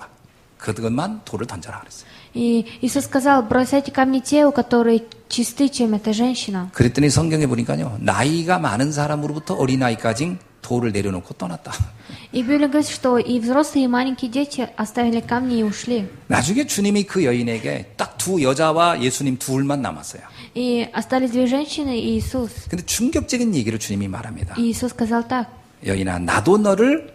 그것만 돌을 던져라 그랬어요. И Иисус сказал, бросайте камни те, у которых чисты, чем эта женщина. 그랬더니 성경에 보니까요. 나이가 많은 사람으로부터 어린아이까지 돌을 내려놓고 떠났다. И Библия говорит, что и взрослые, и маленькие дети оставили камни и ушли. 나중에 주님이 그 여인에게 딱 두 여자와 예수님 둘만 남았어요. И остались две женщины и Иисус. 근데 충격적인 얘기를 주님이 말합니다. И Иисус сказал так. 여인아, 나도 너를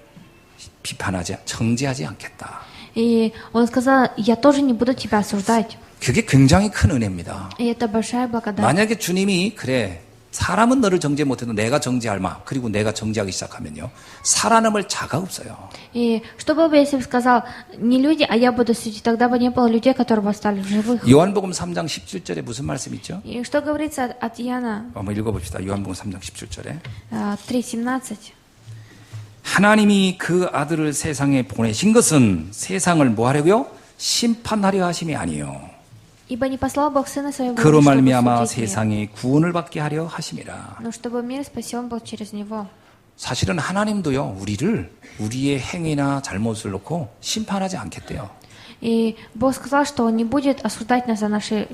비판하지, 정죄하지 않겠다. И Он сказал, я тоже не буду тебя осуждать. 그게 굉장히 큰 은혜입니다. И это большая благодать. 만약에 주님이 그래 사람은 너를 정죄 못해도 내가 정죄할 마 그리고 내가 정죄하기 시작하면요 살아남을 자가 없어요. И что было бы, если бы сказал, не люди, а я буду судить, тогда бы не было людей, которые бы остались в живых. 요한복음 3장 17절에 무슨 말씀 있죠? И что говорится от Иоанна 한번 읽어봅시다. 요한복음 3장 17절에 3:17. 하나님이 그 아들을 세상에 보내신 것은 세상을 뭐 하려고요? 심판하려 하심이 아니요 Ибо не послал Бог Сына Своего, 그로 чтобы 말미암아 судить мир, 세상에 구원을 받게 하려 하심이라. но чтобы мир спасен был через Него. 사실은 하나님도요 우리를 우리의 행위나 잘못을 놓고 심판하지 않겠대요. И Бог сказал, что Он не будет осуждать нас за наши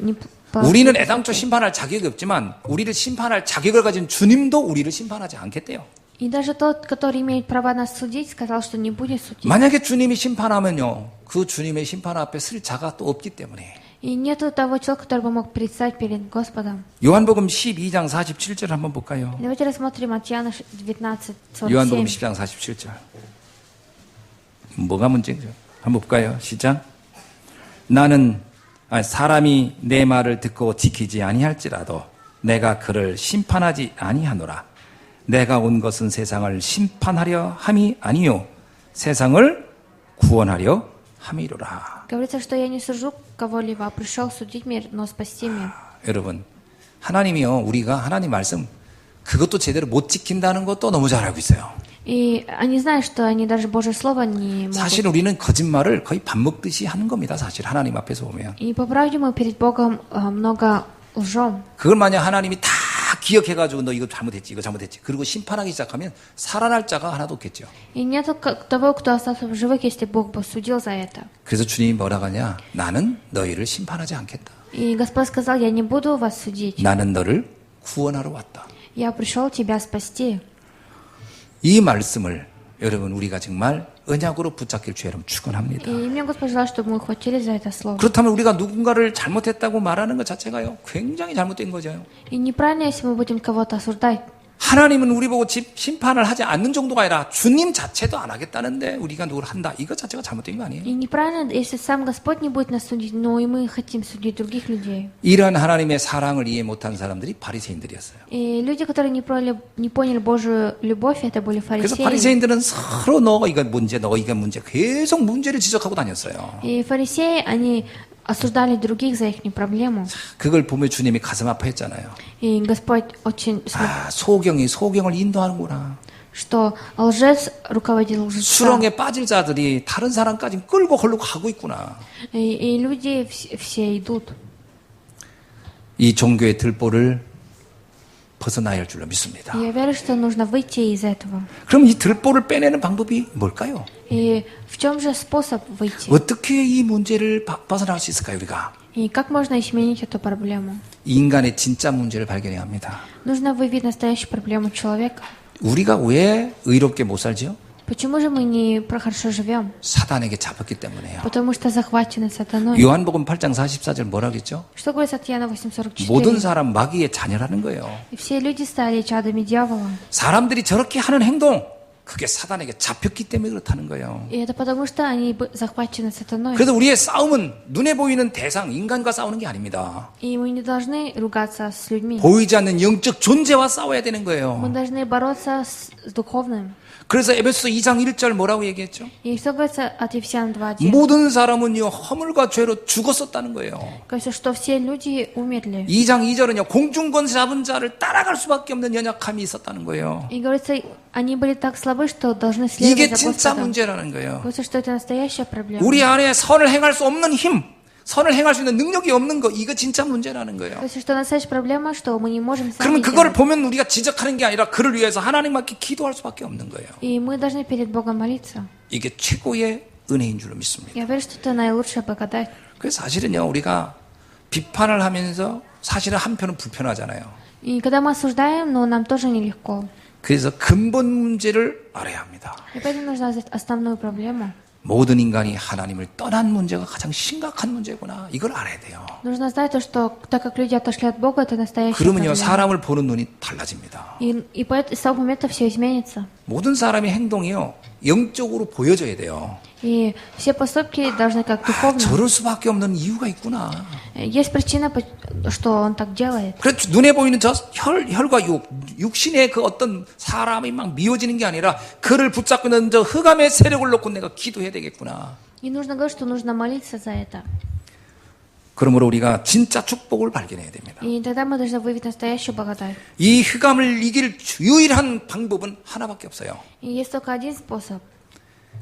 우리는 애당초 심판할 자격이 없지만 우리를 심판할 자격을 가진 주님도 우리를 심판하지 않겠대요. И даже тот, который имеет право нас судить, сказал, что не будет судить. 만약에 주님이 심판하면요 그 주님의 심판 앞에 설 자가 또 없기 때문에 И нету того человека, который бы мог предстать перед Господом. 요한복음 12장 47절 한번 볼까요? Давайте рассмотрим от Иоанна 19:47. 요한복음 10장 47절. 뭐가 문제죠? 한번 볼까요? 시작. 사람이 내 말을 듣고 지키지 아니할지라도 내가 그를 심판하지 아니하노라. 내가 온 것은 세상을 심판하려 함이 아니요 세상을 구원하려 함이로라. Говорится, что я не сужу кого-либо, а пришел судить мир, но спасти мир. 여러분, 하나님이요, 우리가 하나님 말씀 그것도 제대로 못 지킨다는 것도 너무 잘 알고 있어요. И они знают, что они даже Божье Слово не могут. 사실 우리는 거짓말을 거의 밥 먹듯이 하는 겁니다. 사실 하나님 앞에서 보면. И по правде мы перед Богом много лжем. 그걸 만약 하나님이 다 기억해가지고 너 이거 잘못했지, 이거 잘못했지. 그리고 심판하기 시작하면 살아날 자가 하나도 없겠죠. И нет того, кто остался в живых, если Бог бы судил за это. 그래서 주님이 뭐라고 하냐? 나는 너희를 심판하지 않겠다. И Господь сказал, я не буду вас судить. 나는 너를 구원하러 왔다. Я пришел тебя спасти. 이 말씀을 여러분 우리가 정말 언약으로 붙잡길 주의 이름 축원합니다. И мне Господь желает, чтобы мы ухватились за это слово. 그렇다면 우리가 누군가를 잘못했다고 말하는 것 자체가요 굉장히 잘못된 거죠. И неправильно, если мы будем кого-то осуждать. 하나님은 우리 보고 심판을 하지 않는 정도가 아니라 주님 자체도 안 하겠다는데 우리가 누구를 한다. 이것 자체가 잘못된 거 아니에요? И неправильно, если сам Господь не будет нас судить, но и мы хотим судить других людей. 이런 하나님의 사랑을 이해 못한 사람들이 바리새인들이었어요. И люди, которые не поняли Божию любовь, это были 그래서 фарисеи. 바리새인들은 서로 너 이거 문제, 너 이거 문제 계속 문제를 지적하고 다녔어요. И фарисеи, они осуждали других за их проблему. 그걸 보며 주님이 가슴 아파했잖아요. И Господь очень 소경이 소경을 인도하는구나. что лжец руководил лжецом. 수렁에 빠질 자들이 다른 사람까지 끌고 걸로 가고 있구나. И люди все идут. 이 종교의 들보를 벗어나야 할 줄로 믿습니다. Я верю, что нужно выйти из этого. 그럼 이 들보를 빼내는 방법이 뭘까요? И в чем же способ выйти? 어떻게 이 문제를 벗어날 수 있을까요, 우리가? И как можно изменить эту проблему? 인간의 진짜 문제를 발견해야 합니다. Нужно выявить настоящую проблему человека. 우리가 왜 의롭게 못 살죠? Почему же мы не хорошо живем? 사단에게 잡혔기 때문에요. Потому что захвачены сатаной. 요한복음 8장 44절 뭐라고 했죠? Что говорится от Иоанна 8:44? 모든 사람 마귀의 자녀라는 거예요. И все люди стали чадами дьявола. 사람들이 저렇게 하는 행동, 그게 사단에게 잡혔기 때문에 그렇다는 거예요. И это потому что они захвачены сатаной. 그래서 우리의 싸움은 눈에 보이는 대상, 인간과 싸우는 게 아닙니다. И мы не должны ругаться с людьми. 보이지 않는 영적 존재와 싸워야 되는 거예요. Мы должны бороться с духовным. 그래서 에베소서 2장 1절 뭐라고 얘기했죠? И что говорится от Ефесян 2:1? 모든 사람은요 허물과 죄로 죽었었다는 거예요. Говорится, что все люди умерли. 2장 2절은요 공중권 잡은 자를 따라갈 수밖에 없는 연약함이 있었다는 거예요. И говорится, они были так слабы, что должны 이게 следовать за 진짜 Господом. 문제라는 거예요. Говорится, что это настоящая проблема. 우리 안에 선을 행할 수 없는 힘, 선을 행할 수 있는 능력이 없는 거, 이거 진짜 문제라는 거예요. Говорится, что настоящая проблема, что мы не можем сами 그러면 그거를 делать. 보면 우리가 지적하는 게 아니라 그를 위해서 하나님께 기도할 수밖에 없는 거예요. И мы должны перед Богом молиться. 이게 최고의 은혜인 줄로 믿습니다. Я верю, что это наилучшая благодать. 그래서 사실은요, 우리가 비판을 하면서 사실은 한편은 불편하잖아요. И когда мы осуждаем, но нам тоже нелегко. 그래서 근본 문제를 알아야 합니다. И поэтому нужно знать основную проблему. 모든 인간이 하나님을 떠난 문제가 가장 심각한 문제구나. 이걸 알아야 돼요. Нужно знать то, что так как люди отошли от Бога, это настоящая 그러면요, проблема. 사람을 보는 눈이 달라집니다. И с того момента все изменится. 모든 사람의 행동이요, 영적으로 보여져야 돼요. И все поступки должны как духовно. 저럴 수밖에 없는 이유가 있구나. Есть причина, что он так делает. 그래서 눈에 보이는 저 혈과 육신의 그 어떤 사람이 막 미워지는 게 아니라 그를 붙잡고 있는 저 흑암의 세력을 놓고 내가 기도해야 되겠구나. И нужно говорить, что нужно молиться за это. 그러므로 우리가 진짜 축복을 발견해야 됩니다. И тогда мы должны выявить настоящую благодать. 이 흑암을 이길 유일한 방법은 하나밖에 없어요. И есть только один способ.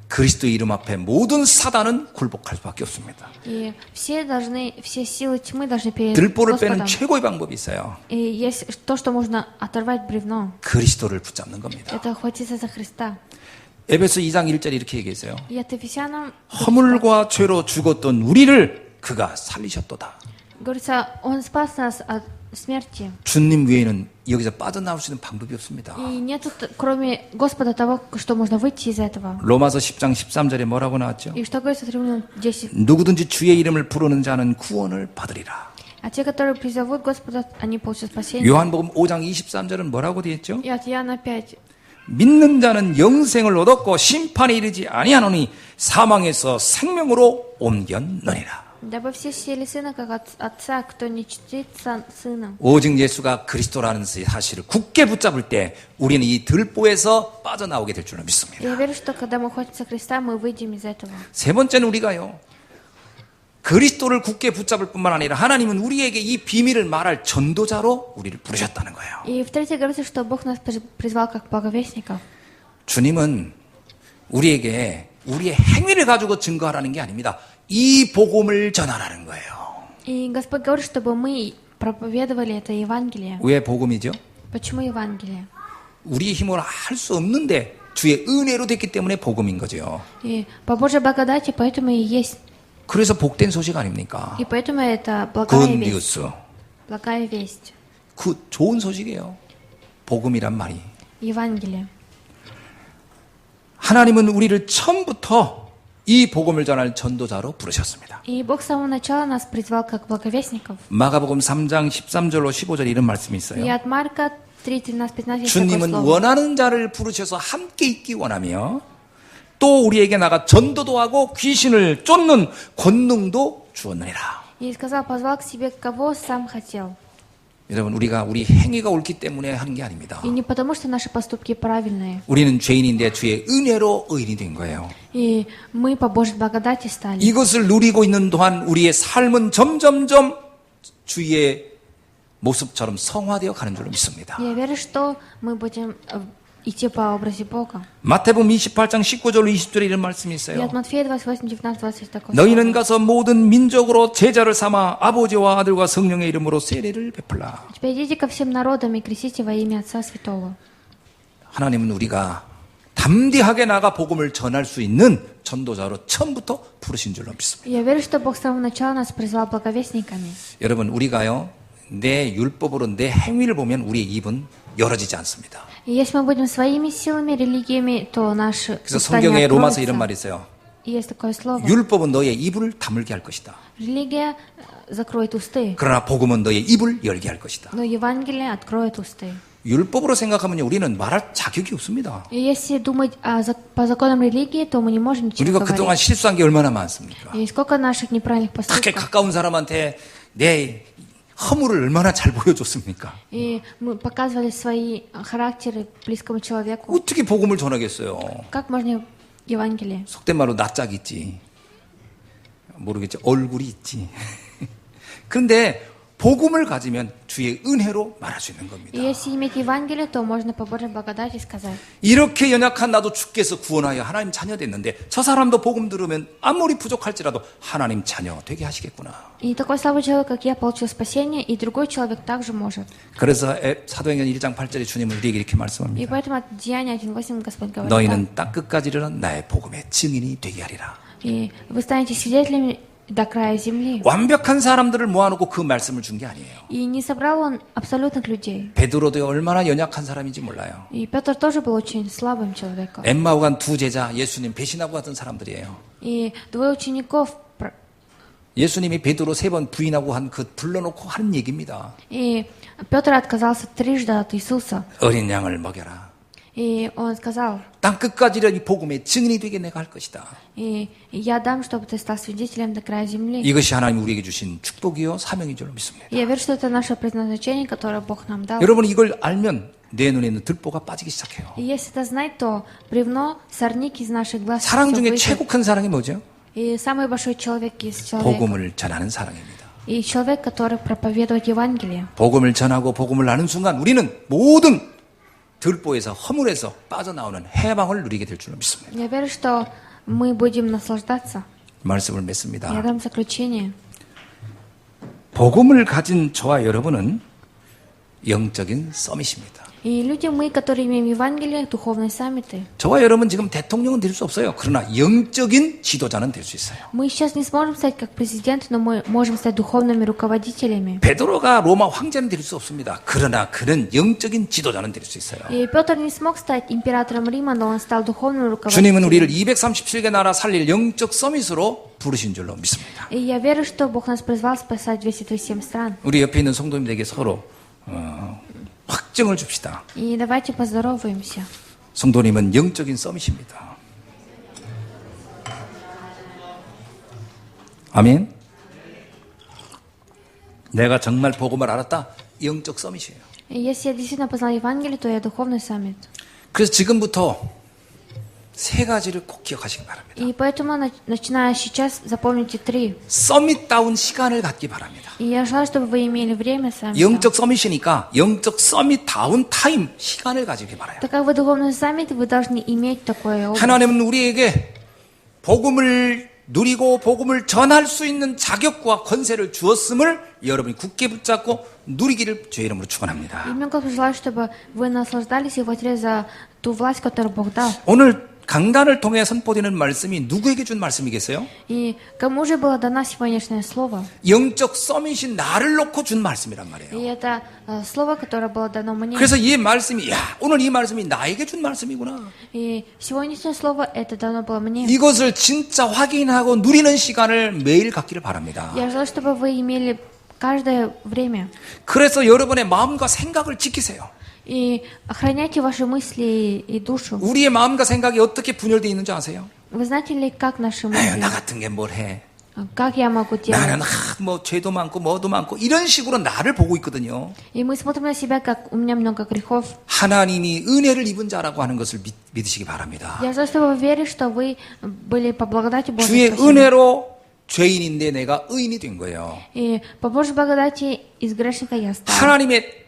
그리스도 이름 앞에 모든 사단은 굴복할 수밖에 없습니다. И все силы тьмы должны перед 들보를 빼는 Господом. 최고의 방법이 있어요. И есть то, что можно оторвать бревно. 그리스도를 붙잡는 겁니다. Это охватиться за Христа. 에베소 2장 1절에 이렇게 얘기했어요. И от Ефесянам 허물과 죄로 죽었던 우리를 그가 살리셨도다. говорится, Он спас нас от смерти. 주님 외에는 여기서 빠져나올 수 있는 방법이 없습니다. И нет, кроме Господа, того, что можно выйти из этого. 로마서 10장 13절에 뭐라고 나왔죠? И что говорится в Римлянам 10? 누구든지 주의 이름을 부르는 자는 구원을 받으리라. А те, которые призовут Господа, они получат спасение. 요한복음 5장 23절은 뭐라고 되어 있죠? И от Иоанна 5. 믿는 자는 영생을 얻었고 심판에 이르지 아니하노니 사망에서 생명으로 옮겼느니라. Дабы все сели сына, как от отца, кто не чтит сына. 오직 예수가 그리스도라는 사실을 굳게 붙잡을 때 우리는 이 들보에서 빠져나오게 될 줄로 믿습니다. Я верю, что когда мы ходим за Христа, мы выйдем из этого. 세 번째는 우리가요, 그리스도를 굳게 붙잡을 뿐만 아니라 하나님은 우리에게 이 비밀을 말할 전도자로 우리를 부르셨다는 거예요. И в-третьих, говорится, что Бог нас призвал как благовестников. 주님은 우리에게 우리의 행위를 가지고 증거하라는 게 아닙니다. 이 복음을 전하라는 거예요. И Господь говорит, чтобы мы проповедовали это Евангелие. 왜 복음이죠? Почему Евангелие? 우리의 힘으로 할 수 없는데 주의 은혜로 됐기 때문에 복음인 거죠. И по Божьей благодати, поэтому и есть. 그래서 복된 소식 아닙니까? И поэтому это благая Good весть. news. Благая весть. 그 좋은 소식이에요. 복음이란 말이. Евангелие. 하나님은 우리를 처음부터 이 복음을 전할 전도자로 부르셨습니다. И Бог с самого начала нас призвал как благовестников. 마가복음 3장 13절로 15절 이런 말씀이 И 있어요. от Марка 3, 13, 15 есть такое 주님은 слово. 원하는 자를 부르셔서 함께 있기 원하며 또 우리에게 나가 전도도 하고 귀신을 쫓는 권능도 주었느니라. И сказал, позвал к себе, кого сам хотел. 여러분, 우리가 우리 행위가 옳기 때문에 하는 게 아닙니다. И не потому, что наши поступки правильные. 우리는 죄인인데 주의 은혜로 의인이 된 거예요. И мы по Божьей благодати стали. 이것을 누리고 있는 동안 우리의 삶은 점점점 주의 모습처럼 성화되어 가는 줄로 믿습니다. Я верю, что мы будем идти по образе Бога. 마태복음 28장 19절로 20절에 이런 말씀이 И 있어요. от Матфея 28, 19, 20 такое 너희는 слово. 가서 모든 민족으로 제자를 삼아 아버지와 아들과 성령의 이름으로 세례를 베풀라. Теперь идите ко всем народам и крестите во имя Отца Святого. 하나님은 우리가 담대하게 나가 복음을 전할 수 있는 전도자로 처음부터 부르신 줄로 믿습니다. Я верю, что Бог с самого начала нас призвал благовестниками. 여러분, 우리가요, 내 율법으로 내 행위를 보면 우리의 입은 열어지지 않습니다. И если мы будем своими силами, религиями, то наши 그래서 уста не 성경에 로마서 이런 откроются. 말이 있어요. И есть такое слово. 율법은 너의 입을 다물게 할 것이다. Религия закроет усты, 그러나 복음은 너의 입을 열게 할 것이다. но Евангелие откроет усты. 율법으로 생각하면 우리는 말할 자격이 없습니다. И если думать по законам религии, то мы не можем ничего 우리가 그동안 говорить. 실수한 게 얼마나 많습니까? И сколько наших неправильных 그렇게 поступков. 가까운 사람한테 내 허물을 얼마나 잘 보여줬습니까? И мы показывали свои характеры близкому человеку. 어떻게 복음을 전하겠어요? Как можно Евангелие? 속된 말로 낯짝 있지. 모르겠죠. 얼굴이 있지. 그런데 복음을 가지면 주의 은혜로 말할 수 있는 겁니다. И если иметь Евангелие, то можно по Божьей благодати сказать. 이렇게 연약한 나도 주께서 구원하여 하나님 자녀 됐는데 저 사람도 복음 들으면 아무리 부족할지라도 하나님 자녀 되게 하시겠구나. И такой слабый человек, как я, получил спасение, и другой человек также может. 그래서 사도행전 1장 8절에 주님은 우리에게 이렇게 И 말씀합니다. поэтому от Деяния 1.8 Господь говорит, 너희는 땅 끝까지 이르는 나의 복음의 증인이 되게 하리라. И вы станете свидетелями до края земли. 완벽한 사람들을 모아놓고 그 말씀을 준 게 아니에요. И не собрал он абсолютных людей. 베드로도 얼마나 연약한 사람인지 몰라요. И Петр тоже был очень слабым человеком. 엠마오 간 두 제자 예수님 배신하고 갔던 사람들이에요. И двое учеников, 예수님이 베드로 3번 부인하고 한 그 불러놓고 하는 얘기입니다. и Петр отказался трижды от Иисуса. 어린 양을 먹여라. И он сказал, 땅 끝까지 이 복음의 증인이 되게 내가 할 것이다. и я дам, чтобы ты стал свидетелем до края земли. 이것이 하나님 우리에게 주신 축복이요 사명인 줄로 믿습니다. И я верю, что это наше предназначение, которое Бог нам дал. 여러분 이걸 알면 내 눈에 있는 들보가 빠지기 시작해요. И если это знать, то бревно, сорняк из наших глаз 사랑 всё 중에 выйдет. 최고 큰 사랑이 뭐죠? И самый большой человек из человека. 복음을 전하는 사랑입니다. И человек, который проповедует Евангелие. 복음을 전하고 복음을 나눈 순간 우리는 모든 들보에서 허물에서 빠져나오는 해방을 누리게 될 줄로 믿습니다. Я верю, что мы будем наслаждаться. 말씀을 Я 맺습니다. дам заключение. 복음을 가진 저와 여러분은 영적인 서밋입니다. И люди мы, которые имеем Евангелие, духовные саммиты. 저와 여러분 지금 대통령은 될 수 없어요. 그러나 영적인 지도자는 될 수 있어요. Мы сейчас не сможем стать как президенты, но мы можем стать духовными руководителями. 베드로가 로마 황제는 될 수 없습니다. 그러나 그는 영적인 지도자는 될 수 있어요. И Петр не смог стать императором Рима, но он стал духовным 주님은 우리를 руководителем. 237개 나라 살릴 영적 서밋으로 부르신 줄로 믿습니다. И я верю, что Бог нас призвал спасать 237 стран. 우리 옆에 있는 성도님들에게 서로 확증을 줍시다. И давайте поздороваемся. 성도님은 영적인 서밋입니다. 아멘. 내가 정말 복음을 알았다. 영적 서밋이에요. И если я действительно познал Евангелие, то я духовный саммит. 그래서 지금부터 3가지를 꼭 기억하시기 바랍니다. И поэтому, начиная сейчас, запомните 3. 서밋다운 시간을 갖기 바랍니다. И я желаю, чтобы вы имели время саммита. 영적 서밋이니까 영적 서밋다운 타임, 시간을 가지기 바라요. Так как вы духовный саммит, вы должны иметь такое опыт. 하나님은 우리에게 복음을 누리고 복음을 전할 수 있는 자격과 권세를 주었음을 여러분이 굳게 붙잡고 누리기를 주의 이름으로 축원합니다. И мне Господь желает, чтобы вы наслаждались и хватили за ту власть, которую Бог дал. 오늘 강단을 통해 선포되는 말씀이 누구에게 준 말씀이겠어요? И кому же было дано сегодняшнее слово? 영적 서밋인 나를 놓고 준 말씀이란 И 말이에요. это слово, которое было дано мне. 그래서 이 말씀이 오늘 이 말씀이 나에게 준 말씀이구나. И сегодняшнее слово это дано было мне. 이것을 진짜 확인하고 누리는 시간을 매일 갖기를 바랍니다. Я желаю, чтобы вы имели каждое время. 그래서 여러분의 마음과 생각을 지키세요. И охраняйте ваши мысли и душу. 우리의 마음과 생각이 어떻게 분열되어 있는지 아세요? Вы знаете ли, как наши 에휴, мысли? 나 같은 게 뭘 해? Как я могу делать? 나는 뭐 죄도 많고 뭐도 많고 이런 식으로 나를 보고 있거든요. И мы смотрим на себя, как у меня много грехов. 하나님이 은혜를 입은 자라고 하는 것을 믿으시기 바랍니다. Я желаю, чтобы вы верили, что вы были по благодати 주의 Божьей. 은혜로 죄인인데 내가 의인이 된 거예요. И по Божьей благодати из грешника я стал. 하나님의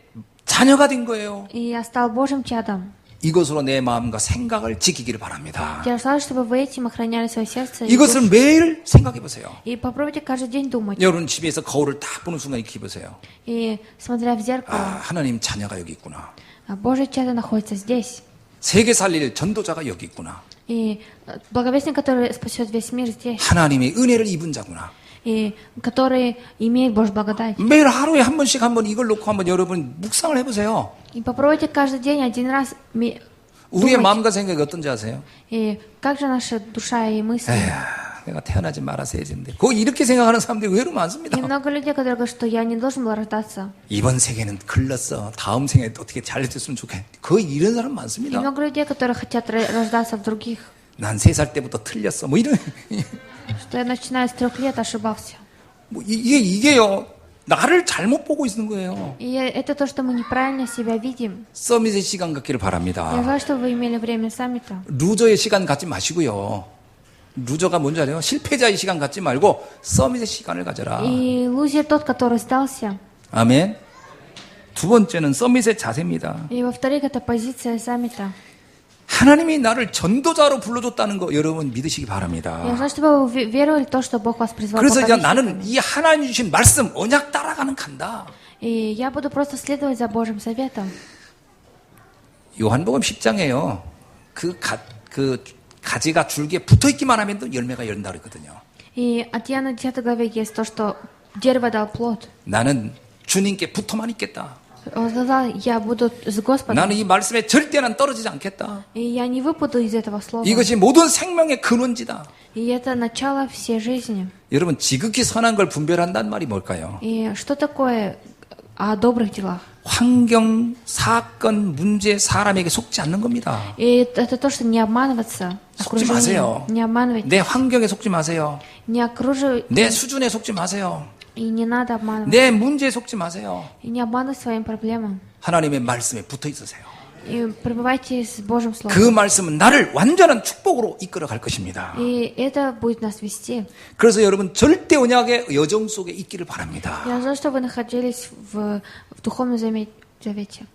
자녀가 된 거예요. И я стал Божьим чадом. 이것으로 내 마음과 생각을 지키기를 바랍니다. Я желаю, чтобы вы этим охраняли свое сердце. И 이것을 душу. 매일 생각해 보세요. И попробуйте каждый день думать. 여러분 집에서 거울을 딱 보는 순간 이렇게 보세요. И смотря в 아, зеркало, 하나님 자녀가 여기 있구나. Божье чадо находится здесь. 세계 살릴 전도자가 여기 있구나. И благовестник, который спасет весь мир здесь. 하나님의 은혜를 입은 자구나. И который имеет Божью благодать. 매일 하루에 한 번씩 한번 이걸 놓고 한번 여러분 묵상을 해보세요. И попробуйте каждый день один раз 우리의 думать. 마음과 생각이 어떤지 아세요? И как же наша душа и мысли. 에휴, 내가 태어나지 말았어야 했는데. 거 이렇게 생각하는 사람들이 의외로 많습니다. И много людей, которые говорят, что я не должен был рождаться. 이번 생에는 글렀어. 다음 생에 어떻게 잘 됐으면 좋겠. 거의 이런 사람 И 많습니다. много людей, которые хотят рождаться в других. 난 3살 때부터 틀렸어. 뭐 이런. Что я начиная с 3 лет ошибался. 뭐 이게요. 나를 잘못 보고 있는 거예요. И это то, что мы неправильно себя видим. 서밋의 시간 갖기를 Я 바랍니다. желаю, чтобы вы имели время саммита. 루저의 시간 갖지 마시고요. 루저가 뭔지 알아요? 실패자의 시간 갖지 말고 서밋의 시간을 가져라. И лузер тот, который сдался. 아멘. 두 번째는 서밋의 자세입니다. И во-вторых, это позиция саммита. 하나님이 나를 전도자로 불러줬다는 거 여러분 믿으시기 Я 바랍니다. желаю, чтобы вы верили в то, что Бог вас призвал. 그래서 이제 проповедниками. 나는 이 하나님 주신 말씀, 언약 따라가는 간다. И я буду просто следовать за Божьим советом. 요한복음 10장에요. 그 가지가 줄기에 붙어 있기만 하면 또 열매가 열린다 그랬거든요. И от Иоанна 10 главе есть то, что дерево дал плод. 나는 주님께 붙어만 있겠다. Он сказал, я буду с Господом, 나는 이 말씀에 절대 난 떨어지지 않겠다. и я не выпаду из этого слова. 이것이 모든 생명의 근원지다. И это начало всей жизни. 여러분 지극히 선한 걸 분별한다는 말이 뭘까요? И что такое о добрых делах? 환경, 사건, 문제, 사람에게 속지 않는 겁니다. И это то, что не обманываться 속지 마세요. окружением. Не обманывать. 내 환경에 속지 마세요. Не окружи. 내 수준에 속지 마세요. И не надо обманывать. 내 문제에 속지 마세요. И не обманывать своим проблемам. 하나님의 말씀에 붙어 있으세요. И пребывайте с Божьим 그 Словом. 말씀은 나를 완전한 축복으로 이끌어 갈 것입니다. И это будет нас вести. 그래서 여러분 절대 언약의 여정 속에 있기를 바랍니다. Я желаю, чтобы вы находились в духовном завете.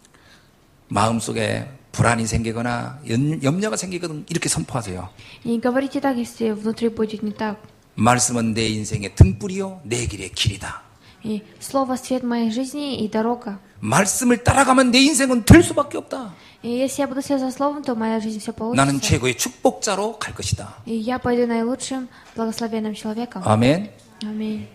마음속에 불안이 생기거나 염려가 생기거나 이렇게 선포하세요. И не говорите так, если внутри будет не так. 말씀은 내 인생의 등불이요 내 길의 길이다. И Слово — свет моей жизни и дорога. 말씀을 따라가면 내 인생은 될 수밖에 없다. И если я буду следовать за Словом, то моя жизнь все 나는 получится. 최고의 축복자로 갈 것이다. И я пойду наилучшим, благословенным человеком. 아멘. Аминь.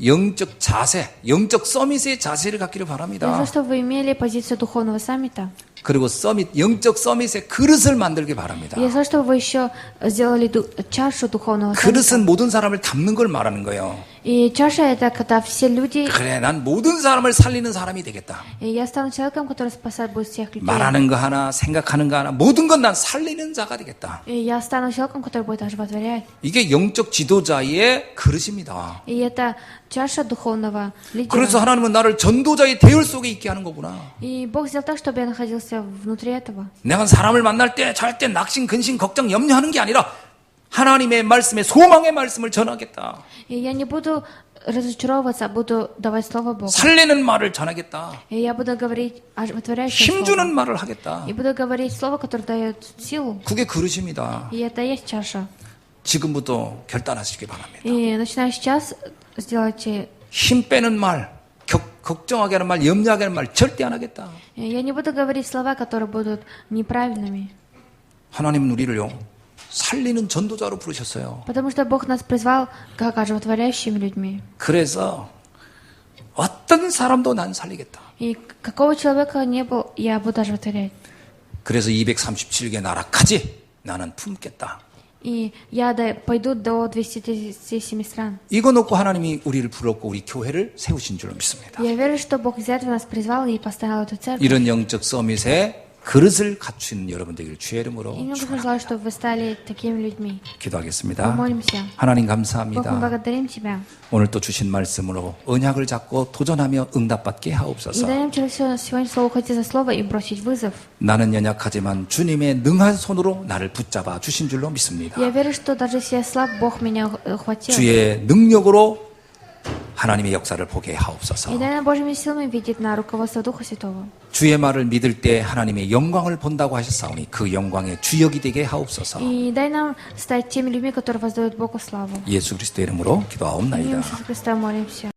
영적 자세, 영적 서밋의 자세를 갖기를 Я 바랍니다. желаю, чтобы вы имели позицию духовного саммита. 그리고 서밋, 영적 서밋의 그릇을 만들기 바랍니다. Я желаю, чтобы вы еще сделали чашу духовного саммита. 그릇은 모든 사람을 담는 걸 말하는 거예요. И чаша — это когда все люди... 그래, 난 모든 사람을 살리는 사람이 되겠다. И я стану человеком, который спасает будет всех людей. 말하는 거 하나, 생각하는 거 하나, 모든 건 난 살리는 자가 되겠다. И я стану человеком, который будет оживотворять. 이게 영적 지도자의 그릇입니다. И это чаша духовного лидера. 그래서 하나님은 나를 전도자의 대열 속에 있게 하는 거구나. И Бог сделал так, чтобы я находился внутри этого. 내가 사람을 만날 때 절대 낙심, 근심, 걱정, 염려하는 게 아니라 하나님의 말씀에 소망의 말씀을 전하겠다. И я не буду разочаровываться, а буду давать слово Богу. 살리는 말을 전하겠다. И я буду говорить оживотворяющее 힘주는 слово. 말을 하겠다. И буду говорить слово, которое дает силу. 그게 그릇입니다. И это и есть чаша. 지금부터 결단하시기 바랍니다. И начиная сейчас, сделайте... 힘 빼는 말, 걱정하게 하는 말, 염려하게 하는 말 절대 안 하겠다. Я не буду говорить слова, которые будут неправильными. 하나님은 우리를요 살리는 전도자로 부르셨어요. Потому что Бог нас призвал как оживотворяющими людьми. 그래서 어떤 사람도 난 살리겠다. И какого человека не был, я буду оживотворять. 그래서 237개 나라까지 나는 품겠다. И я пойду до 237 стран. 이거 놓고 하나님이 우리를 불렀고 우리 교회를 세우신 줄로 믿습니다. Я верю, что Бог из-за этого нас призвал и поставил эту церковь. 이런 영적 서밋에 그릇을 갖춘 여러분 되기를 주의 이름으로 И мне 축원합니다. желаю, чтобы вы стали такими людьми. 기도하겠습니다. Помолимся. 하나님 Бог, мы 감사합니다. благодарим Тебя. 오늘 또 주신 말씀으로 언약을 잡고 도전하며 응답받게 И 하옵소서. даем через сегодня слово уходить за слово и бросить вызов. 나는 연약하지만 주님의 능한 손으로 나를 붙잡아 주신 줄로 믿습니다. Я верю, что даже если я слаб, Бог меня ухватил. 주의 능력으로 하나님의 역사를 보게 하옵소서. И дай нам Божьими силами видеть на руководство Духа Святого. 주의 말을 믿을 때 하나님의 영광을 본다고 하셨사오니 그 영광의 주역이 되게 하옵소서. И дай нам стать теми людьми, которые воздают Богу славу. 예수 그리스도의 이름으로 В имя 기도하옵나이다. Иисуса Христа молимся.